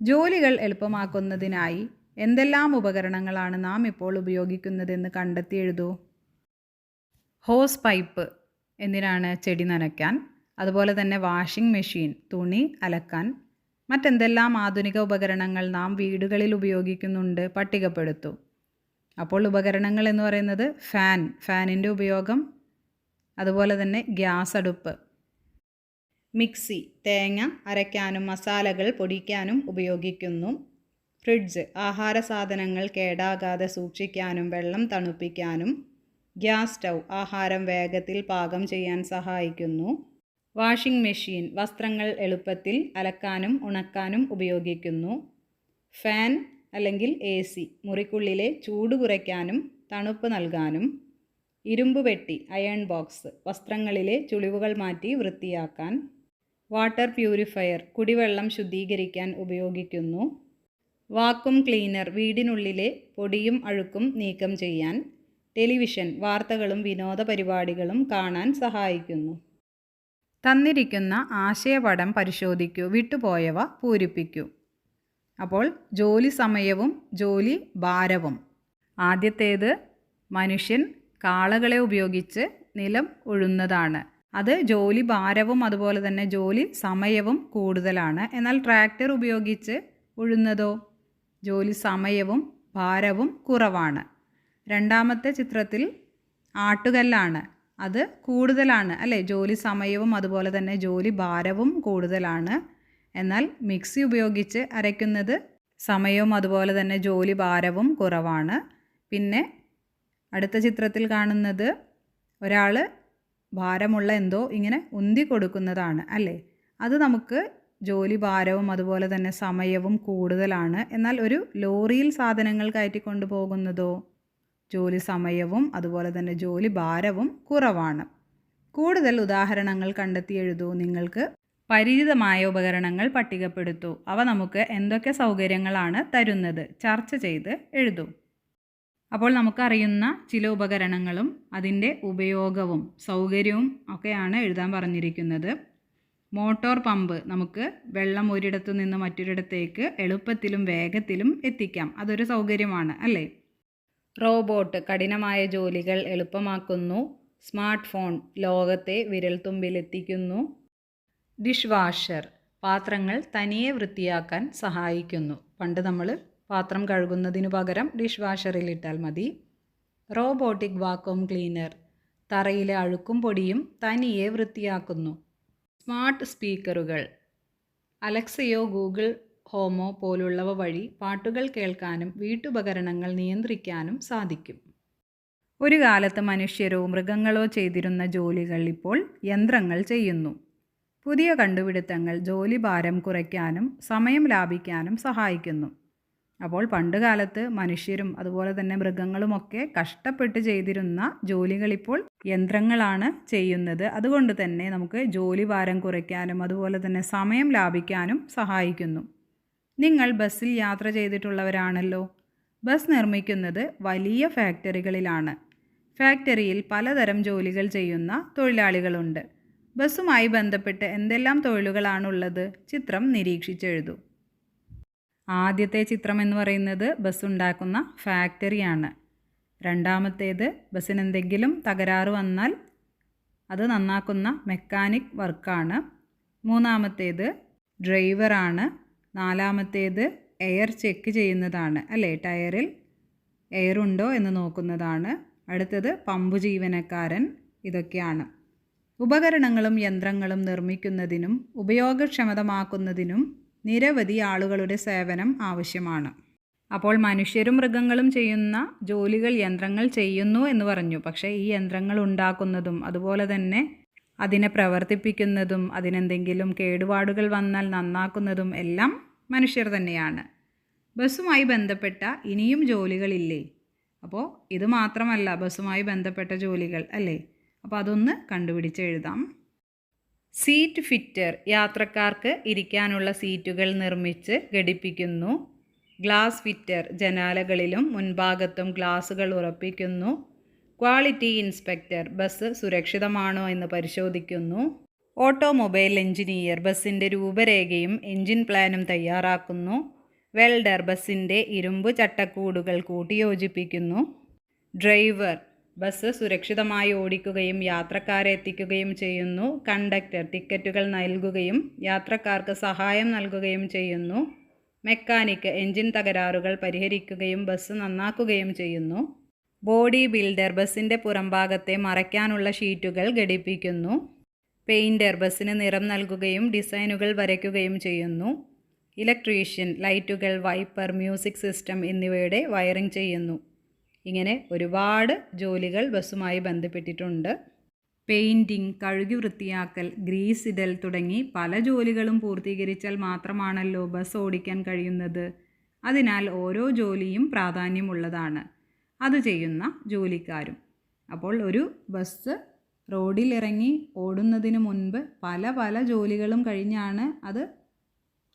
ജോലികൾ എളുപ്പമാക്കുന്നതിനായി എന്തെല്ലാം ഉപകരണങ്ങളാണ് നാം ഇപ്പോൾ ഉപയോഗിക്കുന്നതെന്ന് കണ്ടെത്തി എഴുതൂ. ഹോസ് പൈപ്പ് എന്തിനാണ്? ചെടി നനയ്ക്കാൻ. അതുപോലെ തന്നെ വാഷിംഗ് മെഷീൻ തുണി അലക്കാൻ. മറ്റെന്തെല്ലാം ആധുനിക ഉപകരണങ്ങൾ നാം വീടുകളിൽ ഉപയോഗിക്കുന്നുണ്ട്? പട്ടികപ്പെടുത്തൂ. അപ്പോൾ ഉപകരണങ്ങൾ എന്ന് പറയുന്നത് ഫാനിൻ്റെ ഉപയോഗം, അതുപോലെ തന്നെ ഗ്യാസ് അടുപ്പ്, മിക്സി തേങ്ങ അരയ്ക്കാനും മസാലകൾ പൊടിക്കാനും ഉപയോഗിക്കുന്നു. ഫ്രിഡ്ജ് ആഹാര സാധനങ്ങൾ കേടാകാതെ സൂക്ഷിക്കാനും വെള്ളം തണുപ്പിക്കാനും. ഗ്യാസ് സ്റ്റൗ ആഹാരം വേഗത്തിൽ പാകം ചെയ്യാൻ സഹായിക്കുന്നു. വാഷിംഗ് മെഷീൻ വസ്ത്രങ്ങൾ എളുപ്പത്തിൽ അലക്കാനും ഉണക്കാനും ഉപയോഗിക്കുന്നു. ഫാൻ അല്ലെങ്കിൽ AC മുറിക്കുള്ളിലെ ചൂട് കുറയ്ക്കാനും തണുപ്പ് നൽകാനും. ഇരുമ്പ് പെട്ടി അയൺ ബോക്സ് വസ്ത്രങ്ങളിലെ ചുളിവുകൾ മാറ്റി വൃത്തിയാക്കാൻ. വാട്ടർ പ്യൂരിഫയർ കുടിവെള്ളം ശുദ്ധീകരിക്കാൻ ഉപയോഗിക്കുന്നു. വാക്വം ക്ലീനർ വീടിനുള്ളിലെ പൊടിയും അഴുക്കും നീക്കം ചെയ്യാൻ. ടെലിവിഷൻ വാർത്തകളും വിനോദ പരിപാടികളും കാണാൻ സഹായിക്കുന്നു. തന്നിരിക്കുന്ന ആശയപടം പരിശോധിക്കൂ, വിട്ടുപോയവ പൂരിപ്പിക്കൂ. അപ്പോൾ ജോലി സമയവും ജോലി ഭാരവും. ആദ്യത്തേത് മനുഷ്യൻ കാളകളെ ഉപയോഗിച്ച് നിലം ഉഴുന്നതാണ്. അത് ജോലി ഭാരവും അതുപോലെ തന്നെ ജോലി സമയവും കൂടുതലാണ്. എന്നാൽ ട്രാക്ടർ ഉപയോഗിച്ച് ഉഴുന്നതോ ജോലി സമയവും ഭാരവും കുറവാണ്. രണ്ടാമത്തെ ചിത്രത്തിൽ ആട്ടുകല്ലാണ്, അത് കൂടുതലാണ് അല്ലേ? ജോലി സമയവും അതുപോലെ തന്നെ ജോലി ഭാരവും കൂടുതലാണ്. എന്നാൽ മിക്സി ഉപയോഗിച്ച് അരയ്ക്കുന്നത് സമയവും അതുപോലെ തന്നെ ജോലി ഭാരവും കുറവാണ്. പിന്നെ അടുത്ത ചിത്രത്തിൽ കാണുന്നത് ഒരാൾ ഭാരമുള്ള എന്തോ ഇങ്ങനെ ഉന്തി കൊടുക്കുന്നതാണ് അല്ലേ? അത് നമുക്ക് ജോലി ഭാരവും അതുപോലെ തന്നെ സമയവും കൂടുതലാണ്. എന്നാൽ ഒരു ലോറിയിൽ സാധനങ്ങൾ കയറ്റിക്കൊണ്ടു പോകുന്നതോ ജോലി സമയവും അതുപോലെ തന്നെ ജോലി ഭാരവും കുറവാണ്. കൂടുതൽ ഉദാഹരണങ്ങൾ കണ്ടെത്തി എഴുതൂ. നിങ്ങൾക്ക് പരിചിതമായ ഉപകരണങ്ങൾ പട്ടികപ്പെടുത്തൂ. അവ നമുക്ക് എന്തൊക്കെ സൗകര്യങ്ങളാണ് തരുന്നത്? ചർച്ച ചെയ്ത് എഴുതൂ. അപ്പോൾ നമുക്കറിയുന്ന ചില ഉപകരണങ്ങളും അതിൻ്റെ ഉപയോഗവും സൗകര്യവും ഒക്കെയാണ് എഴുതാൻ പറഞ്ഞിരിക്കുന്നത്. മോട്ടോർ പമ്പ് നമുക്ക് വെള്ളം ഒരിടത്തു നിന്ന് മറ്റൊരിടത്തേക്ക് എളുപ്പത്തിലും വേഗത്തിലും എത്തിക്കാം. അതൊരു സൗകര്യമാണ് അല്ലേ? റോബോട്ട് കഠിനമായ ജോലികൾ എളുപ്പമാക്കുന്നു. സ്മാർട്ട് ഫോൺ ലോകത്തെ വിരൽത്തുമ്പിലെത്തിക്കുന്നു. ഡിഷ് വാഷർ പാത്രങ്ങൾ തനിയെ വൃത്തിയാക്കാൻ സഹായിക്കുന്നു. പണ്ട് നമ്മൾ പാത്രം കഴുകുന്നതിനു പകരം ഡിഷ് വാഷറിലിട്ടാൽ മതി. റോബോട്ടിക് വാക്വം ക്ലീനർ തറയിലെ അഴുക്കും പൊടിയും തനിയെ വൃത്തിയാക്കുന്നു. സ്മാർട്ട് സ്പീക്കറുകൾ അലക്സയോ ഗൂഗിൾ ഹോമോ പോലുള്ളവ വഴി പാട്ടുകൾ കേൾക്കാനും വീട്ടുപകരണങ്ങൾ നിയന്ത്രിക്കാനും സാധിക്കും. ഒരു കാലത്ത് മനുഷ്യരോ മൃഗങ്ങളോ ചെയ്തിരുന്ന ജോലികൾ ഇപ്പോൾ യന്ത്രങ്ങൾ ചെയ്യുന്നു. പുതിയ കണ്ടുപിടുത്തങ്ങൾ ജോലിഭാരം കുറയ്ക്കാനും സമയം ലാഭിക്കാനും സഹായിക്കുന്നു. അപ്പോൾ പണ്ടുകാലത്ത് മനുഷ്യരും അതുപോലെ തന്നെ മൃഗങ്ങളുമൊക്കെ കഷ്ടപ്പെട്ട് ചെയ്തിരുന്ന ജോലികളിപ്പോൾ യന്ത്രങ്ങളാണ് ചെയ്യുന്നത്. അതുകൊണ്ട് തന്നെ നമുക്ക് ജോലിഭാരം കുറയ്ക്കാനും അതുപോലെ തന്നെ സമയം ലാഭിക്കാനും സഹായിക്കുന്നു. നിങ്ങൾ ബസ്സിൽ യാത്ര ചെയ്തിട്ടുള്ളവരാണല്ലോ. ബസ് നിർമ്മിക്കുന്നത് വലിയ ഫാക്ടറികളിലാണ്. ഫാക്ടറിയിൽ പലതരം ജോലികൾ ചെയ്യുന്ന തൊഴിലാളികളുണ്ട്. ബസ്സുമായി ബന്ധപ്പെട്ട് എന്തെല്ലാം തൊഴിലുകളാണുള്ളത്? ചിത്രം നിരീക്ഷിച്ചെഴുതൂ. ആദ്യത്തെ ചിത്രം എന്ന് പറയുന്നത് ബസ് ഉണ്ടാക്കുന്ന ഫാക്ടറിയാണ്. രണ്ടാമത്തേത് ബസ്സിന് എന്തെങ്കിലും തകരാറ് വന്നാൽ അത് നന്നാക്കുന്ന മെക്കാനിക് വർക്കാണ്. മൂന്നാമത്തേത് ഡ്രൈവറാണ്. നാലാമത്തേത് എയർ ചെക്ക് ചെയ്യുന്നതാണ്, അല്ലേ, ടയറിൽ എയർ ഉണ്ടോ എന്ന് നോക്കുന്നതാണ്. അടുത്തത് പമ്പ് ജീവനക്കാരൻ. ഇതൊക്കെയാണ്. ഉപകരണങ്ങളും യന്ത്രങ്ങളും നിർമ്മിക്കുന്നതിനും ഉപയോഗക്ഷമതമാക്കുന്നതിനും നിരവധി ആളുകളുടെ സേവനം ആവശ്യമാണ്. അപ്പോൾ മനുഷ്യരും മൃഗങ്ങളും ചെയ്യുന്ന ജോലികൾ യന്ത്രങ്ങൾ ചെയ്യുന്നു എന്ന് പറഞ്ഞു. പക്ഷേ ഈ യന്ത്രങ്ങൾ ഉണ്ടാക്കുന്നതും അതുപോലെ തന്നെ അതിനെ പ്രവർത്തിപ്പിക്കുന്നതും അതിനെന്തെങ്കിലും കേടുപാടുകൾ വന്നാൽ നന്നാക്കുന്നതും എല്ലാം മനുഷ്യർ തന്നെയാണ്. ബസ്സുമായി ബന്ധപ്പെട്ട ഇനിയും ജോലികളില്ലേ? അപ്പോൾ ഇത് മാത്രമല്ല ബസ്സുമായി ബന്ധപ്പെട്ട ജോലികൾ, അല്ലേ? അപ്പോൾ അതൊന്ന് കണ്ടുപിടിച്ച് എഴുതാം. സീറ്റ് ഫിറ്റർ യാത്രക്കാർക്ക് ഇരിക്കാനുള്ള സീറ്റുകൾ നിർമ്മിച്ച് ഘടിപ്പിക്കുന്നു. ഗ്ലാസ് ഫിറ്റർ ജനാലകളിലും മുൻഭാഗത്തും ഗ്ലാസുകൾ ഉറപ്പിക്കുന്നു. ക്വാളിറ്റി ഇൻസ്പെക്ടർ ബസ് സുരക്ഷിതമാണോ എന്ന് പരിശോധിക്കുന്നു. ഓട്ടോമൊബൈൽ എഞ്ചിനീയർ ബസ്സിൻ്റെ രൂപരേഖയും എഞ്ചിൻ പ്ലാനും തയ്യാറാക്കുന്നു. വെൽഡർ ബസ്സിൻ്റെ ഇരുമ്പ് ചട്ടക്കൂടുകൾ കൂട്ടിയോജിപ്പിക്കുന്നു. ഡ്രൈവർ ബസ് സുരക്ഷിതമായി ഓടിക്കുകയും യാത്രക്കാരെ എത്തിക്കുകയും ചെയ്യുന്നു. കണ്ടക്ടർ ടിക്കറ്റുകൾ നൽകുകയും യാത്രക്കാർക്ക് സഹായം നൽകുകയും ചെയ്യുന്നു. മെക്കാനിക് എഞ്ചിൻ തകരാറുകൾ പരിഹരിക്കുകയും ബസ് നന്നാക്കുകയും ചെയ്യുന്നു. ബോഡി ബിൽഡർ ബസ്സിൻ്റെ പുറംഭാഗത്തെ മറയ്ക്കാനുള്ള ഷീറ്റുകൾ ഘടിപ്പിക്കുന്നു. പെയിൻറ്റർ ബസ്സിന് നിറം നൽകുകയും ഡിസൈനുകൾ വരയ്ക്കുകയും ചെയ്യുന്നു. ഇലക്ട്രീഷ്യൻ ലൈറ്റുകൾ, വൈപ്പർ, മ്യൂസിക് സിസ്റ്റം എന്നിവയുടെ വയറിംഗ് ചെയ്യുന്നു. ഇങ്ങനെ ഒരുപാട് ജോലികൾ ബസ്സുമായി ബന്ധപ്പെട്ടിട്ടുണ്ട്. പെയിൻറ്റിങ്, കഴുകി വൃത്തിയാക്കൽ, ഗ്രീസ് ഇടൽ തുടങ്ങി പല ജോലികളും പൂർത്തീകരിച്ചാൽ മാത്രമാണല്ലോ ബസ് ഓടിക്കാൻ കഴിയുന്നത്. അതിനാൽ ഓരോ ജോലിയും പ്രാധാന്യമുള്ളതാണ്, അത് ചെയ്യുന്ന ജോലിക്കാരും. അപ്പോൾ ഒരു ബസ് റോഡിൽ ഇറങ്ങി ഓടുന്നതിന് മുൻപ് പല പല ജോലികളും കഴിഞ്ഞാണ് അത്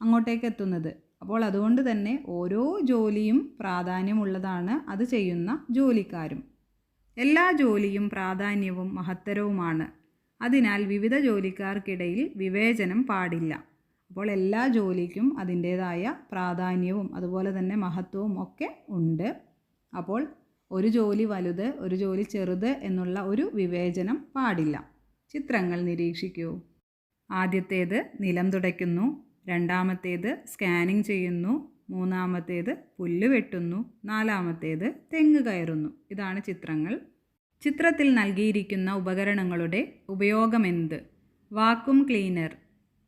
അങ്ങോട്ടേക്ക് എത്തുന്നത്. അപ്പോൾ അതുകൊണ്ട് തന്നെ ഓരോ ജോലിയും പ്രാധാന്യമുള്ളതാണ്, അത് ചെയ്യുന്ന ജോലിക്കാരും. എല്ലാ ജോലിയും പ്രാധാന്യവും മഹത്തരവുമാണ്. അതിനാൽ വിവിധ ജോലിക്കാർക്കിടയിൽ വിവേചനം പാടില്ല. അപ്പോൾ എല്ലാ ജോലിക്കും അതിൻ്റേതായ പ്രാധാന്യവും അതുപോലെ തന്നെ മഹത്വവും ഒക്കെ ഉണ്ട്. അപ്പോൾ ഒരു ജോലി വലുത്, ഒരു ജോലി ചെറുത് എന്നുള്ള ഒരു വിവേചനം പാടില്ല. ചിത്രങ്ങൾ നിരീക്ഷിക്കൂ. ആദ്യത്തേത് നിലം തുടയ്ക്കുന്നു, രണ്ടാമത്തേത് സ്കാനിങ് ചെയ്യുന്നു, മൂന്നാമത്തേത് പുല്ല് വെട്ടുന്നു, നാലാമത്തേത് തെങ്ങ് കയറുന്നു. ഇതാണ് ചിത്രങ്ങൾ. ചിത്രത്തിൽ നൽകിയിരിക്കുന്ന ഉപകരണങ്ങളുടെ ഉപയോഗമെന്ത്? Vacuum cleaner.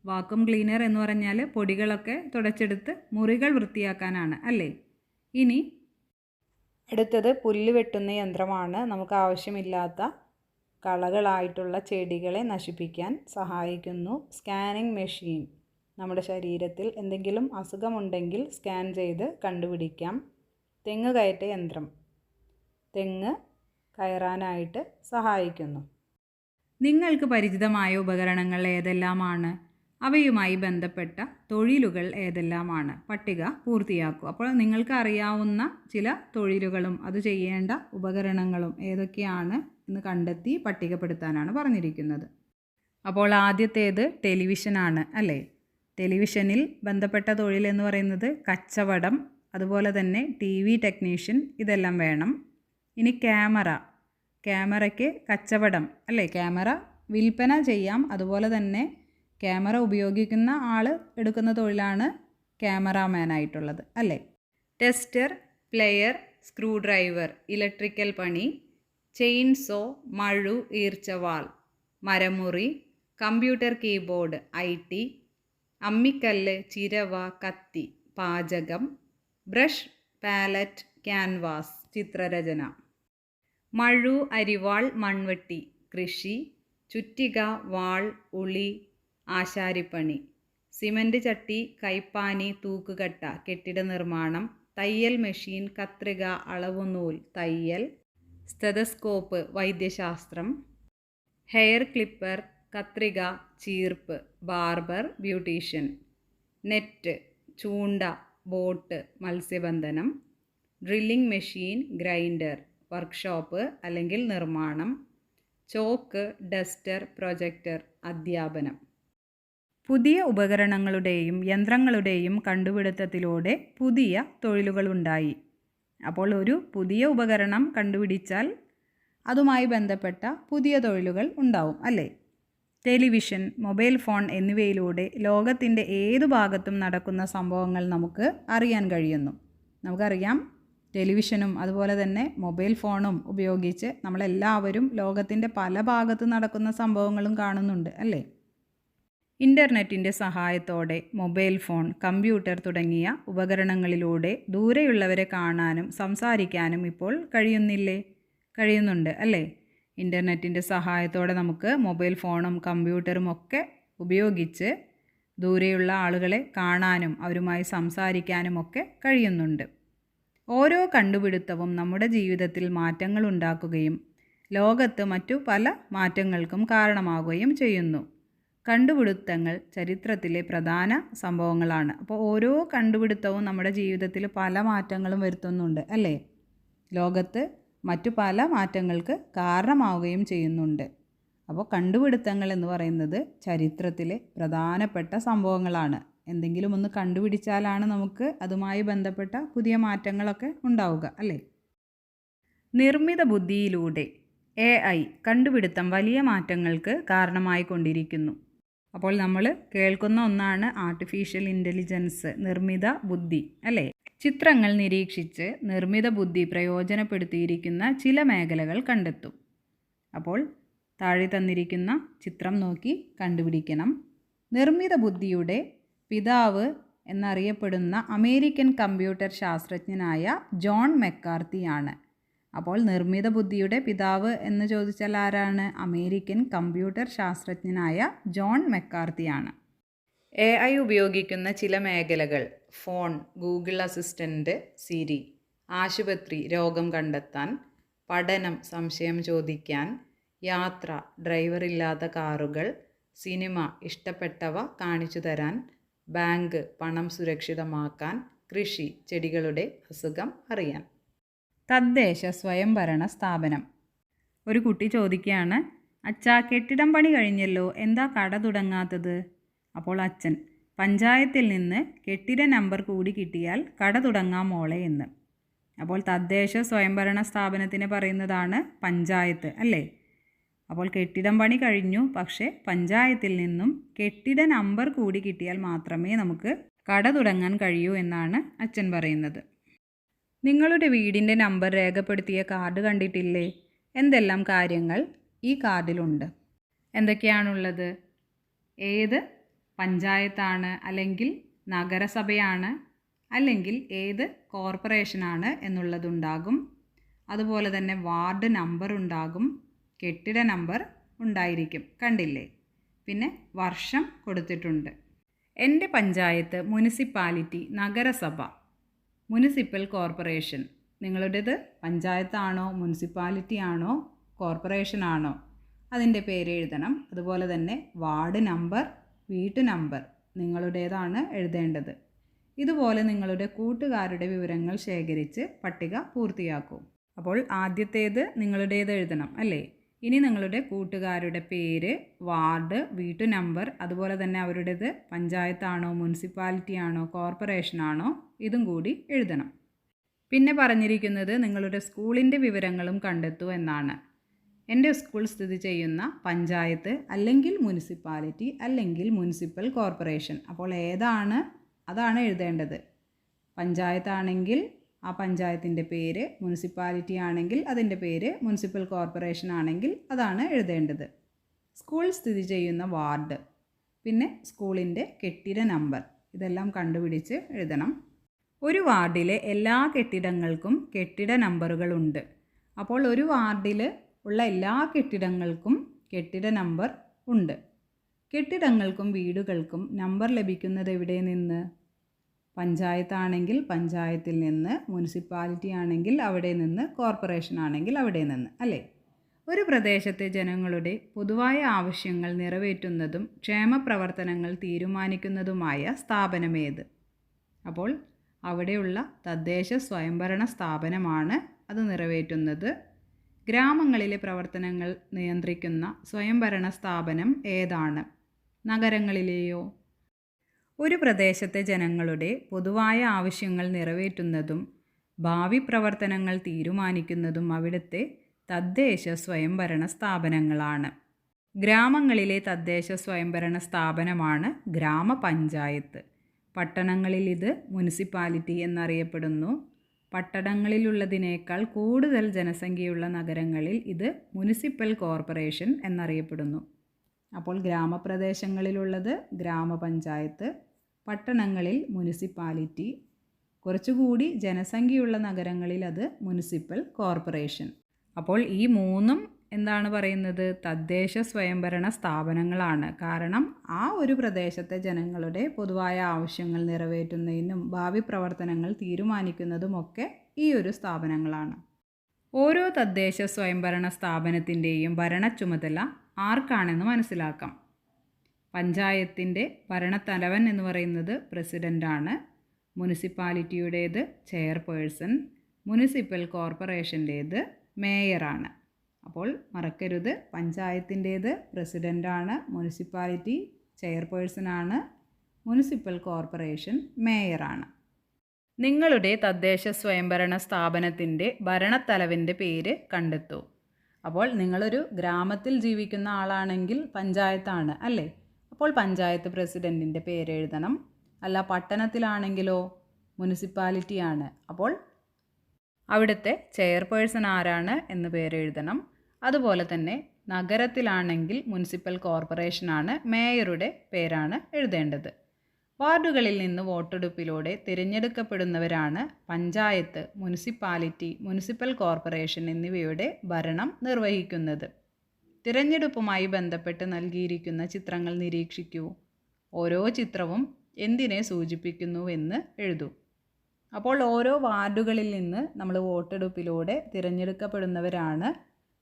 വാക്വം ക്ലീനർ എന്ന് പറഞ്ഞാൽ പൊടികളൊക്കെ തുടച്ചെടുത്ത് മുറികൾ വൃത്തിയാക്കാനാണ്, അല്ലേ? ഇനി അടുത്തത് പുല്ല് വെട്ടുന്ന യന്ത്രമാണ്. നമുക്ക് ആവശ്യമില്ലാത്ത കളകളായിട്ടുള്ള ചെടികളെ നശിപ്പിക്കാൻ സഹായിക്കുന്നു. സ്കാനിങ് മെഷീൻ നമ്മുടെ ശരീരത്തിൽ എന്തെങ്കിലും അസുഖമുണ്ടെങ്കിൽ സ്കാൻ ചെയ്ത് കണ്ടുപിടിക്കാം. തെങ്ങ് കയറ്റ യന്ത്രം തെങ്ങ് കയറാനായിട്ട് സഹായിക്കുന്നു. നിങ്ങൾക്ക് പരിചിതമായ ഉപകരണങ്ങൾ ഏതെല്ലാമാണ്? അവയുമായി ബന്ധപ്പെട്ട തൊഴിലുകൾ ഏതെല്ലാമാണ്? പട്ടിക പൂർത്തിയാക്കൂ. അപ്പോൾ നിങ്ങൾക്ക് അറിയാവുന്ന ചില തൊഴിലുകളും അത് ചെയ്യേണ്ട ഉപകരണങ്ങളും ഏതൊക്കെയാണ് എന്ന് കണ്ടെത്തി പട്ടികപ്പെടുത്താനാണ് പറഞ്ഞിരിക്കുന്നത്. അപ്പോൾ ആദ്യത്തേത് ടെലിവിഷനാണ്, അല്ലേ? ടെലിവിഷനിൽ ബന്ധപ്പെട്ട തൊഴിലെന്ന് പറയുന്നത് കച്ചവടം, അതുപോലെ തന്നെ TV ടെക്നീഷ്യൻ, ഇതെല്ലാം വേണം. ഇനി ക്യാമറയ്ക്ക് കച്ചവടം, അല്ലേ? ക്യാമറ വിൽപ്പന ചെയ്യാം. അതുപോലെ തന്നെ ക്യാമറ ഉപയോഗിക്കുന്ന ആൾ എടുക്കുന്ന തൊഴിലാണ് ക്യാമറാമാനായിട്ടുള്ളത്, അല്ലേ? Tester, player, screw driver, electrical പണി, ചെയിൻസോ, മഴു, ഈർച്ചവാൾ, മരമുറി, കമ്പ്യൂട്ടർ കീബോർഡ്, IT, അമ്മിക്കല്ല്, ചിരവ, കത്തി, പാചകം, ബ്രഷ്, പാലറ്റ്, ക്യാൻവാസ്, ചിത്രരചന. മഴു, അരിവാൾ, മൺവെട്ടി, കൃഷി, ചുറ്റിക, വാൾ, ഉളി, ആശാരിപ്പണി. സിമൻറ്റ് ചട്ടി, കൈപ്പാനി, തൂക്കുകട്ട, കെട്ടിട നിർമ്മാണം. തയ്യൽ മെഷീൻ, കത്രിക, അളവുനൂൽ, തയ്യൽ. സ്റ്റെതസ്കോപ്പ്, വൈദ്യശാസ്ത്രം. ഹെയർ ക്ലിപ്പർ, കത്രിക, ചീർപ്പ്, ബാർബർ, ബ്യൂട്ടീഷ്യൻ. നെറ്റ്, ചൂണ്ട, ബോട്ട്, മത്സ്യബന്ധനം. ഡ്രില്ലിംഗ് മെഷീൻ, ഗ്രൈൻഡർ, വർക്ക്ഷോപ്പ് അല്ലെങ്കിൽ നിർമ്മാണം. ചോക്ക്, ഡസ്റ്റർ, പ്രൊജക്ടർ, അധ്യാപനം. പുതിയ ഉപകരണങ്ങളുടെയും യന്ത്രങ്ങളുടെയും കണ്ടുപിടുത്തത്തിലൂടെ പുതിയ തൊഴിലുകളുണ്ടായി. അപ്പോൾ ഒരു പുതിയ ഉപകരണം കണ്ടുപിടിച്ചാൽ അതുമായി ബന്ധപ്പെട്ട പുതിയ തൊഴിലുകൾ ഉണ്ടാവും അല്ലേ? ടെലിവിഷൻ, മൊബൈൽ ഫോൺ എന്നിവയിലൂടെ ലോകത്തിൻ്റെ ഏതു ഭാഗത്തും നടക്കുന്ന സംഭവങ്ങൾ നമുക്ക് അറിയാൻ കഴിയുന്നു. നമുക്കറിയാം, ടെലിവിഷനും അതുപോലെ തന്നെ മൊബൈൽ ഫോണും ഉപയോഗിച്ച് നമ്മളെല്ലാവരും ലോകത്തിൻ്റെ പല ഭാഗത്ത് നടക്കുന്ന സംഭവങ്ങളും കാണുന്നുണ്ട് അല്ലേ? ഇൻ്റർനെറ്റിൻ്റെ സഹായത്തോടെ മൊബൈൽ ഫോൺ, കമ്പ്യൂട്ടർ തുടങ്ങിയ ഉപകരണങ്ങളിലൂടെ ദൂരെയുള്ളവരെ കാണാനും സംസാരിക്കാനും ഇപ്പോൾ കഴിയുന്നുണ്ട് അല്ലേ? ഇൻ്റർനെറ്റിൻ്റെ സഹായത്തോടെ നമുക്ക് മൊബൈൽ ഫോണും കമ്പ്യൂട്ടറും ഒക്കെ ഉപയോഗിച്ച് ദൂരെയുള്ള ആളുകളെ കാണാനും അവരുമായി സംസാരിക്കാനും ഒക്കെ കഴിയുന്നുണ്ട്. ഓരോ കണ്ടുപിടുത്തവും നമ്മുടെ ജീവിതത്തിൽ മാറ്റങ്ങൾ ഉണ്ടാക്കുകയും ലോകത്ത് മറ്റു പല മാറ്റങ്ങൾക്കും കാരണമാവുകയും ചെയ്യുന്നു. കണ്ടുപിടുത്തങ്ങൾ ചരിത്രത്തിലെ പ്രധാന സംഭവങ്ങളാണ്. അപ്പോൾ ഓരോ കണ്ടുപിടുത്തവും നമ്മുടെ ജീവിതത്തിൽ പല മാറ്റങ്ങളും വരുത്തുന്നുണ്ട് അല്ലേ? ലോകത്ത് മറ്റു പല മാറ്റങ്ങൾക്ക് കാരണമാവുകയും ചെയ്യുന്നുണ്ട്. അപ്പോൾ കണ്ടുപിടുത്തങ്ങൾ എന്ന് പറയുന്നത് ചരിത്രത്തിലെ പ്രധാനപ്പെട്ട സംഭവങ്ങളാണ്. എന്തെങ്കിലും ഒന്ന് കണ്ടുപിടിച്ചാലാണ് നമുക്ക് അതുമായി ബന്ധപ്പെട്ട പുതിയ മാറ്റങ്ങളൊക്കെ ഉണ്ടാവുക അല്ലേ? നിർമ്മിത ബുദ്ധിയിലൂടെ AI കണ്ടുപിടുത്തം വലിയ മാറ്റങ്ങൾക്ക് കാരണമായി കൊണ്ടിരിക്കുന്നു. അപ്പോൾ നമ്മൾ കേൾക്കുന്ന ഒന്നാണ് ആർട്ടിഫിഷ്യൽ ഇൻ്റലിജൻസ്, നിർമ്മിത ബുദ്ധി അല്ലേ? ചിത്രങ്ങൾ നിരീക്ഷിച്ച് നിർമ്മിത ബുദ്ധി പ്രയോജനപ്പെടുത്തിയിരിക്കുന്ന ചില മേഖലകൾ കണ്ടെത്തും. അപ്പോൾ താഴെ തന്നിരിക്കുന്ന ചിത്രം നോക്കി കണ്ടുപിടിക്കണം. നിർമ്മിത ബുദ്ധിയുടെ പിതാവ് എന്നറിയപ്പെടുന്ന അമേരിക്കൻ കമ്പ്യൂട്ടർ ശാസ്ത്രജ്ഞനായ ജോൺ മെക്കാർത്തിയാണ്. അപ്പോൾ നിർമ്മിത ബുദ്ധിയുടെ പിതാവ് എന്ന് ചോദിച്ചാൽ ആരാണ്? അമേരിക്കൻ കമ്പ്യൂട്ടർ ശാസ്ത്രജ്ഞനായ ജോൺ മെക്കാർത്തിയാണ്. AI ഉപയോഗിക്കുന്ന ചില മേഖലകൾ: ഫോൺ, ഗൂഗിൾ അസിസ്റ്റൻ്റ്, സിരി, ആശുപത്രി, രോഗം കണ്ടെത്താൻ, പഠനം, സംശയം ചോദിക്കാൻ, യാത്ര, ഡ്രൈവറില്ലാത്ത കാറുകൾ, സിനിമ, ഇഷ്ടപ്പെട്ടവ കാണിച്ചു തരാൻ, ബാങ്ക്, പണം സുരക്ഷിതമാക്കാൻ, കൃഷി, ചെടികളുടെ അസുഖം അറിയാൻ. തദ്ദേശ സ്വയംഭരണ സ്ഥാപനം. ഒരു കുട്ടി ചോദിക്കുകയാണ്, അച്ഛാ കെട്ടിടം പണി കഴിഞ്ഞല്ലോ, എന്താ കട തുടങ്ങാത്തത്? അപ്പോൾ അച്ഛൻ, പഞ്ചായത്തിൽ നിന്ന് കെട്ടിട നമ്പർ കൂടി കിട്ടിയാൽ കട തുടങ്ങാം മോളെ എന്ന്. അപ്പോൾ തദ്ദേശ സ്വയംഭരണ സ്ഥാപനത്തിന് പറയുന്നതാണ് പഞ്ചായത്ത് അല്ലേ? അപ്പോൾ കെട്ടിടം പണി കഴിഞ്ഞു, പക്ഷേ പഞ്ചായത്തിൽ നിന്നും കെട്ടിട നമ്പർ കൂടി കിട്ടിയാൽ മാത്രമേ നമുക്ക് കട തുടങ്ങാൻ കഴിയൂ എന്നാണ് അച്ഛൻ പറയുന്നത്. നിങ്ങളുടെ വീടിൻ്റെ നമ്പർ രേഖപ്പെടുത്തിയ കാർഡ് കണ്ടിട്ടില്ലേ? എന്തെല്ലാം കാര്യങ്ങൾ ഈ കാർഡിലുണ്ട്? എന്തൊക്കെയാണുള്ളത്? ഏത് പഞ്ചായത്താണ്, അല്ലെങ്കിൽ നഗരസഭയാണ്, അല്ലെങ്കിൽ ഏത് കോർപ്പറേഷനാണ് എന്നുള്ളതുണ്ടാകും. അതുപോലെ തന്നെ വാർഡ് നമ്പർ ഉണ്ടാകും, കെട്ടിട നമ്പർ ഉണ്ടായിരിക്കും, കണ്ടില്ലേ? പിന്നെ വർഷം കൊടുത്തിട്ടുണ്ട്. എൻ്റെ പഞ്ചായത്ത്, മുനിസിപ്പാലിറ്റി, നഗരസഭ, മുനിസിപ്പൽ കോർപ്പറേഷൻ. നിങ്ങളുടേത് പഞ്ചായത്താണോ, മുനിസിപ്പാലിറ്റി ആണോ, കോർപ്പറേഷൻ ആണോ, അതിൻ്റെ പേര് എഴുതണം. അതുപോലെ തന്നെ വാർഡ് നമ്പർ, വീട്ടു നമ്പർ നിങ്ങളുടേതാണ് എഴുതേണ്ടത്. ഇതുപോലെ നിങ്ങളുടെ കൂട്ടുകാരുടെ വിവരങ്ങൾ ശേഖരിച്ച് പട്ടിക പൂർത്തിയാക്കൂ. അപ്പോൾ ആദ്യത്തേത് നിങ്ങളുടേത് എഴുതണം അല്ലേ? ഇനി നിങ്ങളുടെ കൂട്ടുകാരുടെ പേര്, വാർഡ്, വീട്ടു നമ്പർ, അതുപോലെ തന്നെ അവരുടേത് പഞ്ചായത്താണോ, മുനിസിപ്പാലിറ്റി ആണോ, കോർപ്പറേഷൻ ആണോ, ഇതും കൂടി എഴുതണം. പിന്നെ പറഞ്ഞിരിക്കുന്നത് നിങ്ങളുടെ സ്കൂളിൻ്റെ വിവരങ്ങളും കണ്ടെത്തൂ എന്നാണ്. എൻ്റെ സ്കൂൾ സ്ഥിതി ചെയ്യുന്ന പഞ്ചായത്ത് അല്ലെങ്കിൽ മുനിസിപ്പാലിറ്റി അല്ലെങ്കിൽ മുനിസിപ്പൽ കോർപ്പറേഷൻ. അപ്പോൾ അതാണ് എഴുതേണ്ടത്. പഞ്ചായത്താണെങ്കിൽ ആ പഞ്ചായത്തിൻ്റെ പേര്, മുനിസിപ്പാലിറ്റി ആണെങ്കിൽ അതിൻ്റെ പേര്, മുനിസിപ്പൽ കോർപ്പറേഷൻ ആണെങ്കിൽ അതാണ് എഴുതേണ്ടത്. സ്കൂൾ സ്ഥിതി ചെയ്യുന്ന വാർഡ്, പിന്നെ സ്കൂളിൻ്റെ കെട്ടിട നമ്പർ, ഇതെല്ലാം കണ്ടുപിടിച്ച് എഴുതണം. ഒരു വാർഡിലെ എല്ലാ കെട്ടിടങ്ങൾക്കും കെട്ടിട നമ്പറുകളുണ്ട്. അപ്പോൾ ഒരു വാർഡിൽ ഉള്ള എല്ലാ കെട്ടിടങ്ങൾക്കും കെട്ടിട നമ്പർ ഉണ്ട്. കെട്ടിടങ്ങൾക്കും വീടുകൾക്കും നമ്പർ ലഭിക്കുന്നത് എവിടെ നിന്ന്? പഞ്ചായത്താണെങ്കിൽ പഞ്ചായത്തിൽ നിന്ന്, മുനിസിപ്പാലിറ്റി ആണെങ്കിൽ അവിടെ നിന്ന്, കോർപ്പറേഷൻ ആണെങ്കിൽ അവിടെ നിന്ന് അല്ലേ? ഒരു പ്രദേശത്തെ ജനങ്ങളുടെ പൊതുവായ ആവശ്യങ്ങൾ നിറവേറ്റുന്നതും ക്ഷേമപ്രവർത്തനങ്ങൾ തീരുമാനിക്കുന്നതുമായ സ്ഥാപനമേത്? അപ്പോൾ അവിടെയുള്ള തദ്ദേശ സ്വയംഭരണ സ്ഥാപനമാണ് അത് നിറവേറ്റുന്നത്. ഗ്രാമങ്ങളിലെ പ്രവർത്തനങ്ങൾ നിയന്ത്രിക്കുന്ന സ്വയംഭരണ സ്ഥാപനം ഏതാണ്? നഗരങ്ങളിലെയോ? ഒരു പ്രദേശത്തെ ജനങ്ങളുടെ പൊതുവായ ആവശ്യങ്ങൾ നിറവേറ്റുന്നതും ഭാവി പ്രവർത്തനങ്ങൾ തീരുമാനിക്കുന്നതും അവിടുത്തെ തദ്ദേശ സ്വയംഭരണ സ്ഥാപനങ്ങളാണ്. ഗ്രാമങ്ങളിലെ തദ്ദേശ സ്വയംഭരണ സ്ഥാപനമാണ് ഗ്രാമപഞ്ചായത്ത്. പട്ടണങ്ങളിൽ ഇത് മുനിസിപ്പാലിറ്റി എന്നറിയപ്പെടുന്നു. പട്ടണങ്ങളിലുള്ളതിനേക്കാൾ കൂടുതൽ ജനസംഖ്യയുള്ള നഗരങ്ങളിൽ ഇത് മുനിസിപ്പൽ കോർപ്പറേഷൻ എന്നറിയപ്പെടുന്നു. അപ്പോൾ ഗ്രാമപ്രദേശങ്ങളിലുള്ളത് ഗ്രാമപഞ്ചായത്ത്, പട്ടണങ്ങളിൽ മുനിസിപ്പാലിറ്റി, കുറച്ചുകൂടി ജനസംഖ്യയുള്ള നഗരങ്ങളിൽ അത് മുനിസിപ്പൽ കോർപ്പറേഷൻ. അപ്പോൾ ഈ മൂന്നും എന്താണ് പറയുന്നത്? തദ്ദേശ സ്വയംഭരണ സ്ഥാപനങ്ങളാണ്. കാരണം ആ ഒരു പ്രദേശത്തെ ജനങ്ങളുടെ പൊതുവായ ആവശ്യങ്ങൾ നിറവേറ്റുന്നതിനും ഭാവി പ്രവർത്തനങ്ങൾ തീരുമാനിക്കുന്നതുമൊക്കെ ഈ ഒരു സ്ഥാപനങ്ങളാണ്. ഓരോ തദ്ദേശ സ്വയംഭരണ സ്ഥാപനത്തിൻ്റെയും ഭരണ ചുമതല ആർക്കാണെന്ന് മനസ്സിലാക്കാം. പഞ്ചായത്തിൻ്റെ ഭരണത്തലവൻ എന്ന് പറയുന്നത് പ്രസിഡൻ്റാണ്. മുനിസിപ്പാലിറ്റിയുടേത് ചെയർപേഴ്സൺ, മുനിസിപ്പൽ കോർപ്പറേഷൻ്റേത് മേയറാണ്. അപ്പോൾ മറക്കരുത്, പഞ്ചായത്തിൻ്റേത് പ്രസിഡൻ്റാണ്, മുനിസിപ്പാലിറ്റി ചെയർപേഴ്സണാണ്, മുനിസിപ്പൽ കോർപ്പറേഷൻ മേയറാണ്. നിങ്ങളുടെ തദ്ദേശ സ്വയംഭരണ സ്ഥാപനത്തിൻ്റെ ഭരണത്തലവൻ്റെ പേര് കണ്ടെത്തൂ. അപ്പോൾ നിങ്ങളൊരു ഗ്രാമത്തിൽ ജീവിക്കുന്ന ആളാണെങ്കിൽ പഞ്ചായത്താണ് അല്ലേ? അപ്പോൾ പഞ്ചായത്ത് പ്രസിഡൻറ്റിൻ്റെ പേര് എഴുതണം. അല്ല പട്ടണത്തിലാണെങ്കിലോ മുനിസിപ്പാലിറ്റിയാണ്. അപ്പോൾ അവിടുത്തെ ചെയർപേഴ്സൺ ആരാണ് എന്ന് പേര് എഴുതണം. അതുപോലെ തന്നെ നഗരത്തിലാണെങ്കിൽ മുനിസിപ്പൽ കോർപ്പറേഷനാണ്, മേയറുടെ പേരാണ് എഴുതേണ്ടത്. വാർഡുകളിൽ നിന്ന് വോട്ടെടുപ്പിലൂടെ തിരഞ്ഞെടുക്കപ്പെടുന്നവരാണ് പഞ്ചായത്ത്, മുനിസിപ്പാലിറ്റി, മുനിസിപ്പൽ കോർപ്പറേഷൻ എന്നിവയുടെ ഭരണം നിർവഹിക്കുന്നത്. തിരഞ്ഞെടുപ്പുമായി ബന്ധപ്പെട്ട് നൽകിയിരിക്കുന്ന ചിത്രങ്ങൾ നിരീക്ഷിക്കൂ. ഓരോ ചിത്രവും എന്തിനെ സൂചിപ്പിക്കുന്നുവെന്ന് എഴുതൂ. അപ്പോൾ ഓരോ വാർഡുകളിൽ നിന്ന് നമ്മൾ വോട്ടെടുപ്പിലൂടെ തിരഞ്ഞെടുക്കപ്പെടുന്നവരാണ്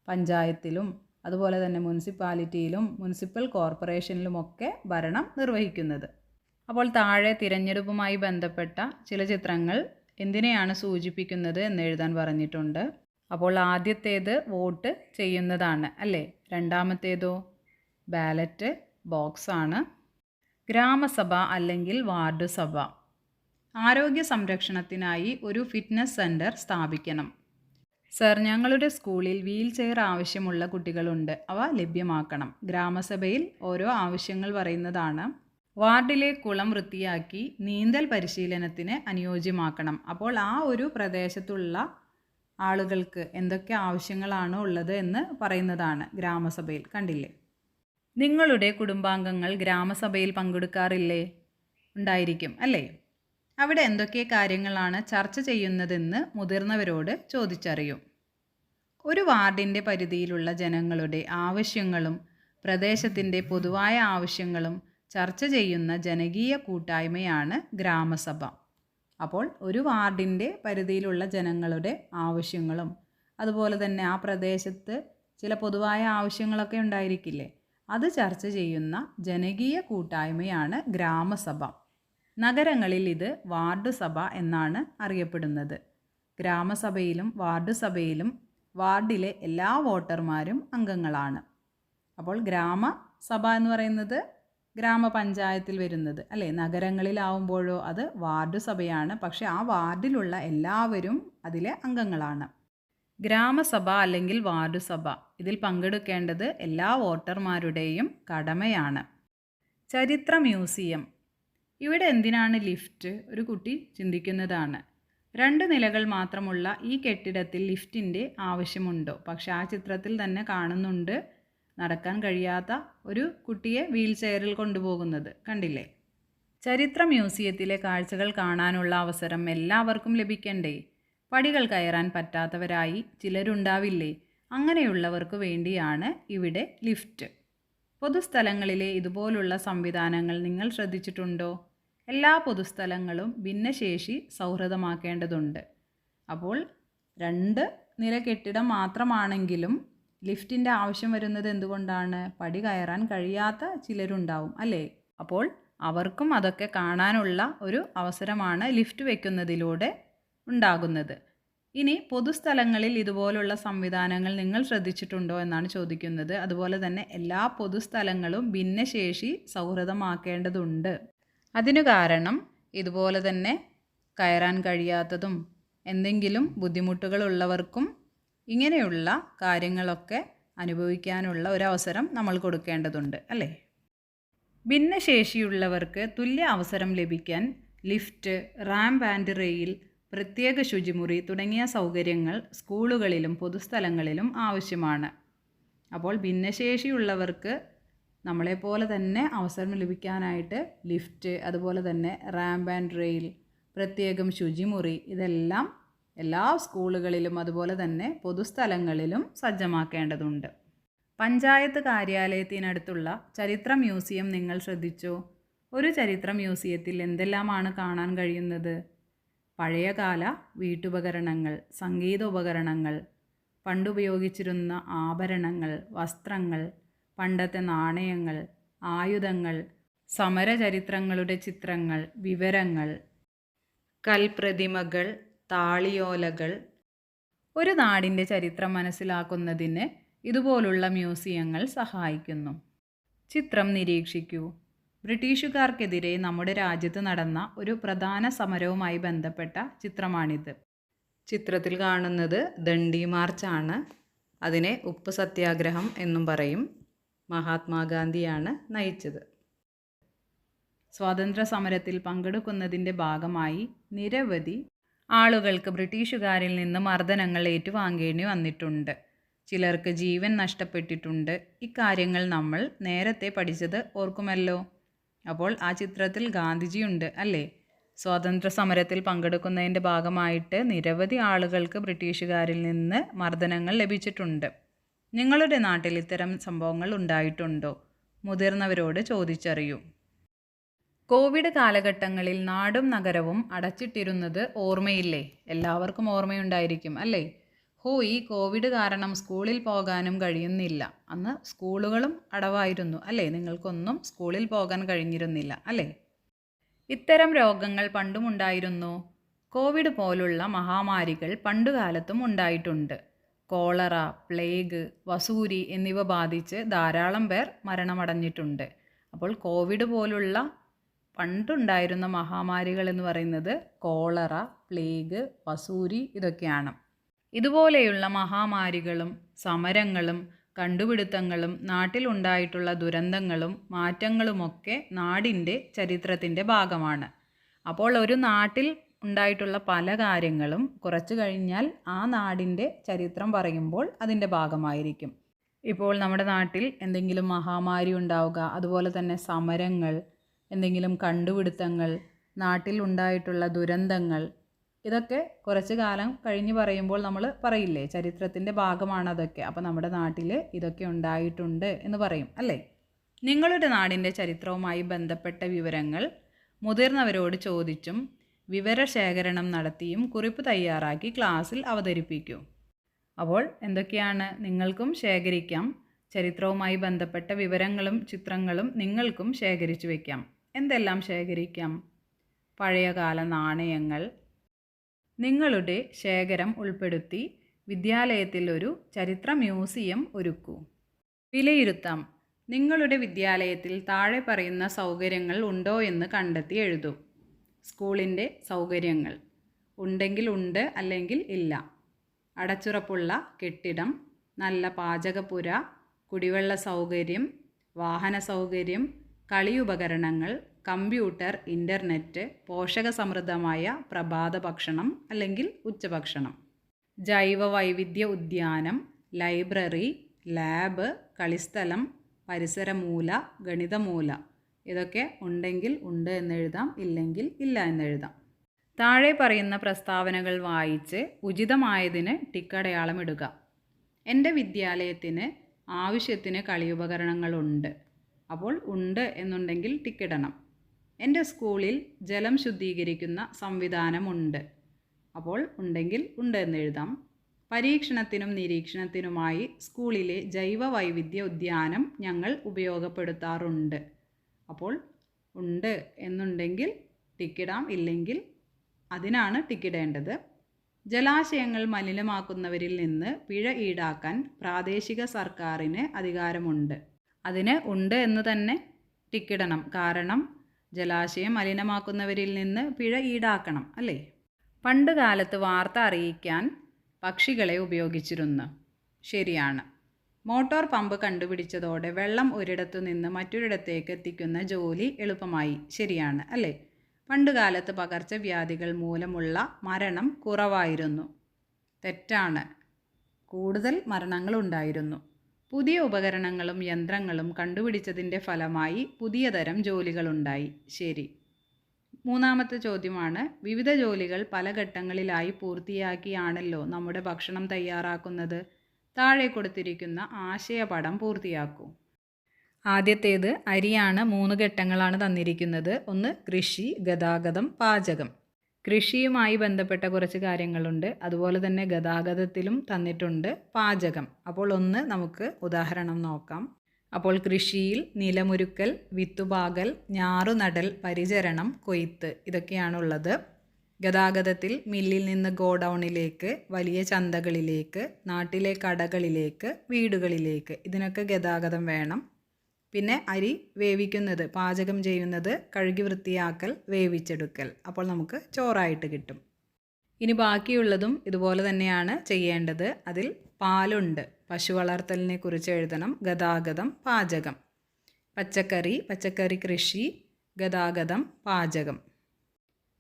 പഞ്ചായത്തിലും അതുപോലെ തന്നെ മുനിസിപ്പാലിറ്റിയിലും മുനിസിപ്പൽ കോർപ്പറേഷനിലുമൊക്കെ ഭരണം നിർവഹിക്കുന്നത്. അപ്പോൾ താഴെ തിരഞ്ഞെടുപ്പുമായി ബന്ധപ്പെട്ട ചില ചിത്രങ്ങൾ എന്തിനെയാണ് സൂചിപ്പിക്കുന്നത് എന്ന് എഴുതാൻ പറഞ്ഞിട്ടുണ്ട്. അപ്പോൾ ആദ്യത്തേത് വോട്ട് ചെയ്യുന്നതാണ് അല്ലേ? രണ്ടാമത്തേതോ ബാലറ്റ് ബോക്സാണ്. ഗ്രാമസഭ അല്ലെങ്കിൽ വാർഡ് സഭ. ആരോഗ്യ സംരക്ഷണത്തിനായി ഒരു ഫിറ്റ്നസ് സെൻറ്റർ സ്ഥാപിക്കണം. സർ, ഞങ്ങളുടെ സ്കൂളിൽ വീൽ ചെയർ ആവശ്യമുള്ള കുട്ടികളുണ്ട്, അവ ലഭ്യമാക്കണം. ഗ്രാമസഭയിൽ ഓരോ ആവശ്യങ്ങൾ പറയുന്നതാണ്. വാർഡിലെ കുളം വൃത്തിയാക്കി നീന്തൽ പരിശീലനത്തിന് അനുയോജ്യമാക്കണം. അപ്പോൾ ആ ഒരു പ്രദേശത്തുള്ള ആളുകൾക്ക് എന്തൊക്കെ ആവശ്യങ്ങളാണോ ഉള്ളത് എന്ന് പറയുന്നതാണ് ഗ്രാമസഭയിൽ. കണ്ടില്ലേ? നിങ്ങളുടെ കുടുംബാംഗങ്ങൾ ഗ്രാമസഭയിൽ പങ്കെടുക്കാറില്ലേ? ഉണ്ടായിരിക്കും അല്ലേ? അവിടെ എന്തൊക്കെ കാര്യങ്ങളാണ് ചർച്ച ചെയ്യുന്നതെന്ന് മുതിർന്നവരോട് ചോദിച്ചറിയും. ഒരു വാർഡിൻ്റെ പരിധിയിലുള്ള ജനങ്ങളുടെ ആവശ്യങ്ങളും പ്രദേശത്തിൻ്റെ പൊതുവായ ആവശ്യങ്ങളും ചർച്ച ചെയ്യുന്ന ജനകീയ കൂട്ടായ്മയാണ് ഗ്രാമസഭ. അപ്പോൾ ഒരു വാർഡിൻ്റെ പരിധിയിലുള്ള ജനങ്ങളുടെ ആവശ്യങ്ങളും അതുപോലെ തന്നെ ആ പ്രദേശത്ത് ചില പൊതുവായ ആവശ്യങ്ങളൊക്കെ ഉണ്ടായിരിക്കില്ലേ, അത് ചർച്ച ചെയ്യുന്ന ജനകീയ കൂട്ടായ്മയാണ് ഗ്രാമസഭ. നഗരങ്ങളിൽ ഇത് വാർഡ് സഭ എന്നാണ് അറിയപ്പെടുന്നത്. ഗ്രാമസഭയിലും വാർഡ് സഭയിലും വാർഡിലെ എല്ലാ വോട്ടർമാരും അംഗങ്ങളാണ്. അപ്പോൾ ഗ്രാമസഭ എന്ന് പറയുന്നത് ഗ്രാമപഞ്ചായത്തിൽ വരുന്നത് അല്ലേ? നഗരങ്ങളിലാവുമ്പോഴോ അത് വാർഡ് സഭയാണ്. പക്ഷേ ആ വാർഡിലുള്ള എല്ലാവരും അതിലെ അംഗങ്ങളാണ്. ഗ്രാമസഭ അല്ലെങ്കിൽ വാർഡ് സഭ, ഇതിൽ പങ്കെടുക്കേണ്ടത് എല്ലാ വോട്ടർമാരുടെയും കടമയാണ്. ചരിത്ര മ്യൂസിയം. ഇവിടെ എന്തിനാണ് ലിഫ്റ്റ്? ഒരു കുട്ടി ചിന്തിക്കുന്നതാണ്. 2 നിലകൾ മാത്രമുള്ള ഈ കെട്ടിടത്തിൽ ലിഫ്റ്റിൻ്റെ ആവശ്യമുണ്ടോ? പക്ഷേ ആ ചിത്രത്തിൽ തന്നെ കാണുന്നുണ്ട് നടക്കാൻ കഴിയാത്ത ഒരു കുട്ടിയെ വീൽ ചെയറിൽ കൊണ്ടുപോകുന്നത്. കണ്ടില്ലേ? ചരിത്ര മ്യൂസിയത്തിലെ കാഴ്ചകൾ കാണാനുള്ള അവസരം എല്ലാവർക്കും ലഭിക്കണ്ടേ? പടികൾ കയറാൻ പറ്റാത്തവരായി ചിലരുണ്ടാവില്ലേ? അങ്ങനെയുള്ളവർക്ക് വേണ്ടിയാണ് ഇവിടെ ലിഫ്റ്റ്. പൊതുസ്ഥലങ്ങളിലെ ഇതുപോലുള്ള സംവിധാനങ്ങൾ നിങ്ങൾ ശ്രദ്ധിച്ചിട്ടുണ്ടോ? എല്ലാ പൊതുസ്ഥലങ്ങളും ഭിന്നശേഷി സൗഹൃദമാക്കേണ്ടതുണ്ട്. അപ്പോൾ 2 നില കെട്ടിടം മാത്രമാണെങ്കിലും ലിഫ്റ്റിൻ്റെ ആവശ്യം വരുന്നത് എന്തുകൊണ്ടാണ്? പടി കയറാൻ കഴിയാത്ത ചിലരുണ്ടാവും അല്ലേ? അപ്പോൾ അവർക്കും അതൊക്കെ കാണാനുള്ള ഒരു അവസരമാണ് ലിഫ്റ്റ് വയ്ക്കുന്നതിലൂടെ ഉണ്ടാകുന്നത്. ഇനി പൊതുസ്ഥലങ്ങളിൽ ഇതുപോലുള്ള സംവിധാനങ്ങൾ നിങ്ങൾ ശ്രദ്ധിച്ചിട്ടുണ്ടോ എന്നാണ് ചോദിക്കുന്നത്. അതുപോലെ തന്നെ എല്ലാ പൊതുസ്ഥലങ്ങളും ഭിന്നശേഷി സൗഹൃദമാക്കേണ്ടതുണ്ട്. അതിനു കാരണം ഇതുപോലെ തന്നെ കയറാൻ കഴിയാത്തതും എന്തെങ്കിലും ബുദ്ധിമുട്ടുകളുള്ളവർക്കും ഇങ്ങനെയുള്ള കാര്യങ്ങളൊക്കെ അനുഭവിക്കാനുള്ള ഒരവസരം നമ്മൾ കൊടുക്കേണ്ടതുണ്ട്, അല്ലേ? ഭിന്നശേഷിയുള്ളവർക്ക് തുല്യ അവസരം ലഭിക്കാൻ ലിഫ്റ്റ്, റാമ്പ് ആൻഡ് റെയിൽ, പ്രത്യേക ശുചിമുറി തുടങ്ങിയ സൗകര്യങ്ങൾ സ്കൂളുകളിലും പൊതുസ്ഥലങ്ങളിലും ആവശ്യമാണ്. അപ്പോൾ ഭിന്നശേഷിയുള്ളവർക്ക് നമ്മളെപ്പോലെ തന്നെ അവസരം ലഭിക്കാനായിട്ട് ലിഫ്റ്റ്, അതുപോലെ തന്നെ റാമ്പ് ആൻഡ് റെയിൽ, പ്രത്യേകം ശുചിമുറി ഇതെല്ലാം എല്ലാ സ്കൂളുകളിലും അതുപോലെ തന്നെ പൊതുസ്ഥലങ്ങളിലും സജ്ജമാക്കേണ്ടതുണ്ട്. പഞ്ചായത്ത് കാര്യാലയത്തിനടുത്തുള്ള ചരിത്ര മ്യൂസിയം നിങ്ങൾ ശ്രദ്ധിച്ചോ? ഒരു ചരിത്ര മ്യൂസിയത്തിൽ എന്തെല്ലാമാണ് കാണാൻ കഴിയുന്നത്? പഴയകാല വീട്ടുപകരണങ്ങൾ, സംഗീതോപകരണങ്ങൾ, പണ്ടുപയോഗിച്ചിരുന്ന ആഭരണങ്ങൾ, വസ്ത്രങ്ങൾ, പണ്ടത്തെ നാണയങ്ങൾ, ആയുധങ്ങൾ, സമരചരിത്രങ്ങളുടെ ചിത്രങ്ങൾ, വിവരങ്ങൾ, കൽപ്രതിമകൾ, താളിയോലകൾ. ഒരു നാടിൻ്റെ ചരിത്രം മനസ്സിലാക്കുന്നതിന് ഇതുപോലുള്ള മ്യൂസിയങ്ങൾ സഹായിക്കുന്നു. ചിത്രം നിരീക്ഷിക്കൂ. ബ്രിട്ടീഷുകാർക്കെതിരെ നമ്മുടെ രാജ്യത്ത് നടന്ന ഒരു പ്രധാന സമരവുമായി ബന്ധപ്പെട്ട ചിത്രമാണിത്. ചിത്രത്തിൽ കാണുന്നത് ദണ്ഡി മാർച്ചാണ്. അതിനെ ഉപ്പ് സത്യാഗ്രഹം എന്നും പറയും. മഹാത്മാഗാന്ധിയാണ് നയിച്ചത്. സ്വാതന്ത്ര്യ സമരത്തിൽ പങ്കെടുക്കുന്നതിൻ്റെ ഭാഗമായി നിരവധി ആളുകൾക്ക് ബ്രിട്ടീഷുകാരിൽ നിന്ന് മർദ്ദനങ്ങൾ ഏറ്റുവാങ്ങേണ്ടി വന്നിട്ടുണ്ട്. ചിലർക്ക് ജീവൻ നഷ്ടപ്പെട്ടിട്ടുണ്ട്. ഇക്കാര്യങ്ങൾ നമ്മൾ നേരത്തെ പഠിച്ചത് ഓർക്കുമല്ലോ. അപ്പോൾ ആ ചിത്രത്തിൽ ഗാന്ധിജിയുണ്ട്, അല്ലേ? സ്വാതന്ത്ര്യ സമരത്തിൽ പങ്കെടുക്കുന്നതിൻ്റെ ഭാഗമായിട്ട് നിരവധി ആളുകൾക്ക് ബ്രിട്ടീഷുകാരിൽ നിന്ന് മർദ്ദനങ്ങൾ ലഭിച്ചിട്ടുണ്ട്. നിങ്ങളുടെ നാട്ടിൽ ഇത്തരം സംഭവങ്ങൾ ഉണ്ടായിട്ടുണ്ടോ? മുതിർന്നവരോട് ചോദിച്ചറിയൂ. കോവിഡ് കാലഘട്ടങ്ങളിൽ നാടും നഗരവും അടച്ചിട്ടിരുന്നത് ഓർമ്മയില്ലേ? എല്ലാവർക്കും ഓർമ്മയുണ്ടായിരിക്കും, അല്ലേ? ഈ കോവിഡ് കാരണം സ്കൂളിൽ പോകാനും കഴിയുന്നില്ല. അന്ന് സ്കൂളുകളും അടവായിരുന്നു, അല്ലേ? നിങ്ങൾക്കൊന്നും സ്കൂളിൽ പോകാൻ കഴിഞ്ഞിരുന്നില്ല, അല്ലേ? ഇത്തരം രോഗങ്ങൾ പണ്ടുമുണ്ടായിരുന്നു. കോവിഡ് പോലുള്ള മഹാമാരികൾ പണ്ടുകാലത്തും ഉണ്ടായിട്ടുണ്ട്. കോളറ, പ്ലേഗ്, വസൂരി എന്നിവ ബാധിച്ച് ധാരാളം പേർ മരണമടഞ്ഞിട്ടുണ്ട്. അപ്പോൾ കോവിഡ് പോലുള്ള പണ്ടുണ്ടായിരുന്ന മഹാമാരികൾ എന്ന് പറയുന്നത് കോളറ, പ്ലേഗ്, വസൂരി ഇതൊക്കെയാണ്. ഇതുപോലെയുള്ള മഹാമാരികളും സമരങ്ങളും കണ്ടുപിടുത്തങ്ങളും നാട്ടിലുണ്ടായിട്ടുള്ള ദുരന്തങ്ങളും മാറ്റങ്ങളുമൊക്കെ നാടിൻ്റെ ചരിത്രത്തിൻ്റെ ഭാഗമാണ്. അപ്പോൾ ഒരു നാട്ടിൽ ഉണ്ടായിട്ടുള്ള പല കാര്യങ്ങളും കുറച്ച് കഴിഞ്ഞാൽ ആ നാടിൻ്റെ ചരിത്രം പറയുമ്പോൾ അതിൻ്റെ ഭാഗമായിരിക്കും. ഇപ്പോൾ നമ്മുടെ നാട്ടിൽ എന്തെങ്കിലും മഹാമാരി ഉണ്ടാവുക, അതുപോലെ തന്നെ സമരങ്ങൾ, എന്തെങ്കിലും കണ്ടുപിടുത്തങ്ങൾ, നാട്ടിൽ ഉണ്ടായിട്ടുള്ള ദുരന്തങ്ങൾ, ഇതൊക്കെ കുറച്ച് കാലം കഴിഞ്ഞ് പറയുമ്പോൾ നമ്മൾ പറയില്ലേ, ചരിത്രത്തിൻ്റെ ഭാഗമാണ് അതൊക്കെ. അപ്പോൾ നമ്മുടെ നാട്ടിൽ ഇതൊക്കെ ഉണ്ടായിട്ടുണ്ട് എന്ന് പറയും, അല്ലേ? നിങ്ങളുടെ നാടിൻ്റെ ചരിത്രവുമായി ബന്ധപ്പെട്ട വിവരങ്ങൾ മുതിർന്നവരോട് ചോദിച്ചും വിവരശേഖരണം നടത്തിയും കുറിപ്പ് തയ്യാറാക്കി ക്ലാസ്സിൽ അവതരിപ്പിക്കൂ. അപ്പോൾ എന്തൊക്കെയാണ്? നിങ്ങൾക്കും ശേഖരിക്കാം. ചരിത്രവുമായി ബന്ധപ്പെട്ട വിവരങ്ങളും ചിത്രങ്ങളും നിങ്ങൾക്കും ശേഖരിച്ചു വയ്ക്കാം. എന്തെല്ലാം ശേഖരിക്കാം? പഴയകാല നാണയങ്ങൾ. നിങ്ങളുടെ ശേഖരം ഉൾപ്പെടുത്തി വിദ്യാലയത്തിൽ ഒരു ചരിത്ര മ്യൂസിയം ഒരുക്കൂ. വിലയിരുത്താം. നിങ്ങളുടെ വിദ്യാലയത്തിൽ താഴെ പറയുന്ന സൗകര്യങ്ങൾ ഉണ്ടോ എന്ന് കണ്ടെത്തി എഴുതൂ. സ്കൂളിൻ്റെ സൗകര്യങ്ങൾ ഉണ്ടെങ്കിൽ ഉണ്ട്, അല്ലെങ്കിൽ ഇല്ല. അടച്ചുറപ്പുള്ള കെട്ടിടം, നല്ല പാചകപ്പുര, കുടിവെള്ള സൗകര്യം, വാഹന സൗകര്യം, കളിയുപകരണങ്ങൾ, കമ്പ്യൂട്ടർ, ഇൻ്റർനെറ്റ്, പോഷകസമൃദ്ധമായ പ്രഭാത ഭക്ഷണം അല്ലെങ്കിൽ ഉച്ചഭക്ഷണം, ജൈവ വൈവിധ്യ ഉദ്യാനം, ലൈബ്രറി, ലാബ്, കളിസ്ഥലം, പരിസരമൂല, ഗണിതമൂല. ഇതൊക്കെ ഉണ്ടെങ്കിൽ ഉണ്ട് എന്നെഴുതാം, ഇല്ലെങ്കിൽ ഇല്ല എന്നെഴുതാം. താഴെ പറയുന്ന പ്രസ്താവനകൾ വായിച്ച് ഉചിതമായതിന് ടിക്കടയാളം ഇടുക. എൻ്റെ വിദ്യാലയത്തിന് ആവശ്യത്തിന് കളിയുപകരണങ്ങളുണ്ട്. അപ്പോൾ ഉണ്ട് എന്നുണ്ടെങ്കിൽ ടിക്കിടണം. എൻ്റെ സ്കൂളിൽ ജലം ശുദ്ധീകരിക്കുന്ന സംവിധാനമുണ്ട്. അപ്പോൾ ഉണ്ടെങ്കിൽ ഉണ്ട് എന്നെഴുതാം. പരീക്ഷണത്തിനും നിരീക്ഷണത്തിനുമായി സ്കൂളിലെ ജൈവ വൈവിധ്യ ഉദ്യാനം ഞങ്ങൾ ഉപയോഗപ്പെടുത്താറുണ്ട്. അപ്പോൾ ഉണ്ട് എന്നുണ്ടെങ്കിൽ ടിക്കിടാം, ഇല്ലെങ്കിൽ അതിനാണ് ടിക്കിടേണ്ടത്. ജലാശയങ്ങൾ മലിനമാക്കുന്നവരിൽ നിന്ന് പിഴ ഈടാക്കാൻ പ്രാദേശിക സർക്കാരിന് അധികാരമുണ്ട്. അതിന് ഉണ്ട് എന്ന് തന്നെ ടിക്കിടണം. കാരണം ജലാശയം മലിനമാക്കുന്നവരിൽ നിന്ന് പിഴ ഈടാക്കണം, അല്ലേ? പണ്ട് കാലത്ത് വാർത്ത അറിയിക്കാൻ പക്ഷികളെ ഉപയോഗിച്ചിരുന്നു. ശരിയാണ്. മോട്ടോർ പമ്പ് കണ്ടുപിടിച്ചതോടെ വെള്ളം ഒരിടത്തു നിന്ന് മറ്റൊരിടത്തേക്ക് എത്തിക്കുന്ന ജോലി എളുപ്പമായി. ശരിയാണ് അല്ലേ? പണ്ടുകാലത്ത് പകർച്ചവ്യാധികൾ മൂലമുള്ള മരണം കുറവായിരുന്നു. തെറ്റാണ്. കൂടുതൽ മരണങ്ങളുണ്ടായിരുന്നു. പുതിയ ഉപകരണങ്ങളും യന്ത്രങ്ങളും കണ്ടുപിടിച്ചതിൻ്റെ ഫലമായി പുതിയ തരം ജോലികളുണ്ടായി. ശരി. മൂന്നാമത്തെ ചോദ്യമാണ്, വിവിധ ജോലികൾ പല ഘട്ടങ്ങളിലായി പൂർത്തിയാക്കിയാണല്ലോ നമ്മുടെ ഭക്ഷണം തയ്യാറാക്കുന്നത്. താഴെ കൊടുത്തിരിക്കുന്ന ആശയപടം പൂർത്തിയാക്കൂ. ആദ്യത്തേത് അരിയാണ്. 3 ഘട്ടങ്ങളാണ് തന്നിരിക്കുന്നത്. ഒന്ന് കൃഷി, ഗതാഗതം, പാചകം. കൃഷിയുമായി ബന്ധപ്പെട്ട കുറച്ച് കാര്യങ്ങളുണ്ട്. അതുപോലെ തന്നെ ഗതാഗതത്തിലും തന്നിട്ടുണ്ട് പാചകം. അപ്പോൾ ഒന്ന് നമുക്ക് ഉദാഹരണം നോക്കാം. അപ്പോൾ കൃഷിയിൽ നിലമൊരുക്കൽ, വിത്തുപാകൽ, ഞാറുനടൽ, പരിചരണം, കൊയ്ത്ത് ഇതൊക്കെയാണുള്ളത്. ഗതാഗതത്തിൽ മില്ലിൽ നിന്ന് ഗോഡൗണിലേക്ക്, വലിയ ചന്തകളിലേക്ക്, നാട്ടിലെ കടകളിലേക്ക്, വീടുകളിലേക്ക് ഇതിനൊക്കെ ഗതാഗതം വേണം. പിന്നെ അരി വേവിക്കുന്നത്, പാചകം ചെയ്യുന്നത്, കഴുകി വൃത്തിയാക്കൽ, വേവിച്ചെടുക്കൽ. അപ്പോൾ നമുക്ക് ചോറായിട്ട് കിട്ടും. ഇനി ബാക്കിയുള്ളതും ഇതുപോലെ തന്നെയാണ് ചെയ്യേണ്ടത്. അതിൽ പാലുണ്ട്. പശു വളർത്തലിനെ കുറിച്ച് എഴുതണം. ഗതാഗതം, പാചകം. പച്ചക്കറി കൃഷി, ഗതാഗതം, പാചകം.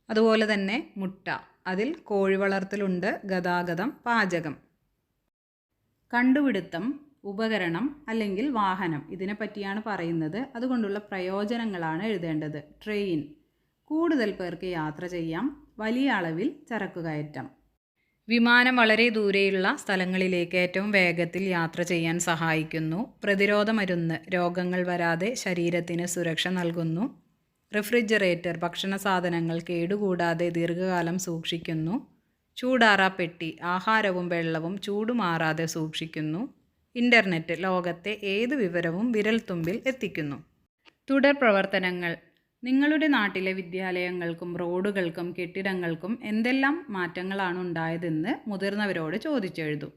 അതുപോലെ തന്നെ മുട്ട, അതിൽ കോഴി വളർത്തലുണ്ട്, ഗതാഗതം, പാചകം. കണ്ടുപിടുത്തം, ഉപകരണം അല്ലെങ്കിൽ വാഹനം ഇതിനെ പറ്റിയാണ് പറയുന്നത്. അതുകൊണ്ടുള്ള പ്രയോജനങ്ങളാണ് എഴുതേണ്ടത്. ട്രെയിൻ, കൂടുതൽ പേർക്ക് യാത്ര ചെയ്യാം, വലിയ അളവിൽ ചരക്ക് കയറ്റാം. വിമാനം വളരെ ദൂരെയുള്ള സ്ഥലങ്ങളിലേക്ക് ഏറ്റവും വേഗത്തിൽ യാത്ര ചെയ്യാൻ സഹായിക്കുന്നു. പ്രതിരോധ മരുന്ന് രോഗങ്ങൾ വരാതെ ശരീരത്തിന് സുരക്ഷ നൽകുന്നു. റെഫ്രിജറേറ്റർ ഭക്ഷണ സാധനങ്ങൾ കേടുകൂടാതെ ദീർഘകാലം സൂക്ഷിക്കുന്നു. ചൂടാറാപ്പെട്ടി ആഹാരവും വെള്ളവും ചൂടുമാറാതെ സൂക്ഷിക്കുന്നു. ഇൻ്റർനെറ്റ് ലോകത്തെ ഏത് വിവരവും വിരൽത്തുമ്പിൽ എത്തിക്കുന്നു. തുടർ പ്രവർത്തനങ്ങൾ. നിങ്ങളുടെ നാട്ടിലെ വിദ്യാലയങ്ങൾക്കും റോഡുകൾക്കും കെട്ടിടങ്ങൾക്കും എന്തെല്ലാം മാറ്റങ്ങളാണ് ഉണ്ടായതെന്ന് മുതിർന്നവരോട് ചോദിച്ചെഴുതൂ.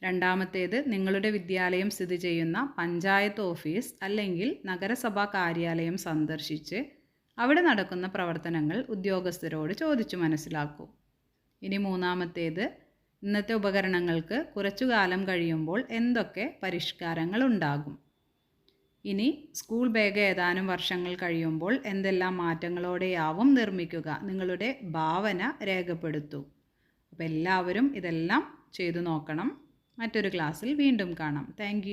രണ്ടാമത്തേത്, നിങ്ങളുടെ വിദ്യാലയം സ്ഥിതി ചെയ്യുന്ന പഞ്ചായത്ത് ഓഫീസ് അല്ലെങ്കിൽ നഗരസഭാ കാര്യാലയം സന്ദർശിച്ച് അവിടെ നടക്കുന്ന പ്രവർത്തനങ്ങൾ ഉദ്യോഗസ്ഥരോട് ചോദിച്ചു മനസ്സിലാക്കൂ. ഇനി മൂന്നാമത്തേത്, ഇന്നത്തെ ഉപകരണങ്ങൾക്ക് കുറച്ചു കാലം കഴിയുമ്പോൾ എന്തൊക്കെ പരിഷ്കാരങ്ങൾ ഉണ്ടാകും. ഇനി സ്കൂൾ ബാഗ് ഏതാനും വർഷങ്ങൾ കഴിയുമ്പോൾ എന്തെല്ലാം മാറ്റങ്ങളോടെയാവും നിർമ്മിക്കുക. നിങ്ങളുടെ ഭാവന രേഖപ്പെടുത്തൂ. അപ്പോൾ എല്ലാവരും ഇതെല്ലാം ചെയ്തു നോക്കണം. മറ്റൊരു ക്ലാസ്സിൽ വീണ്ടും കാണാം. താങ്ക്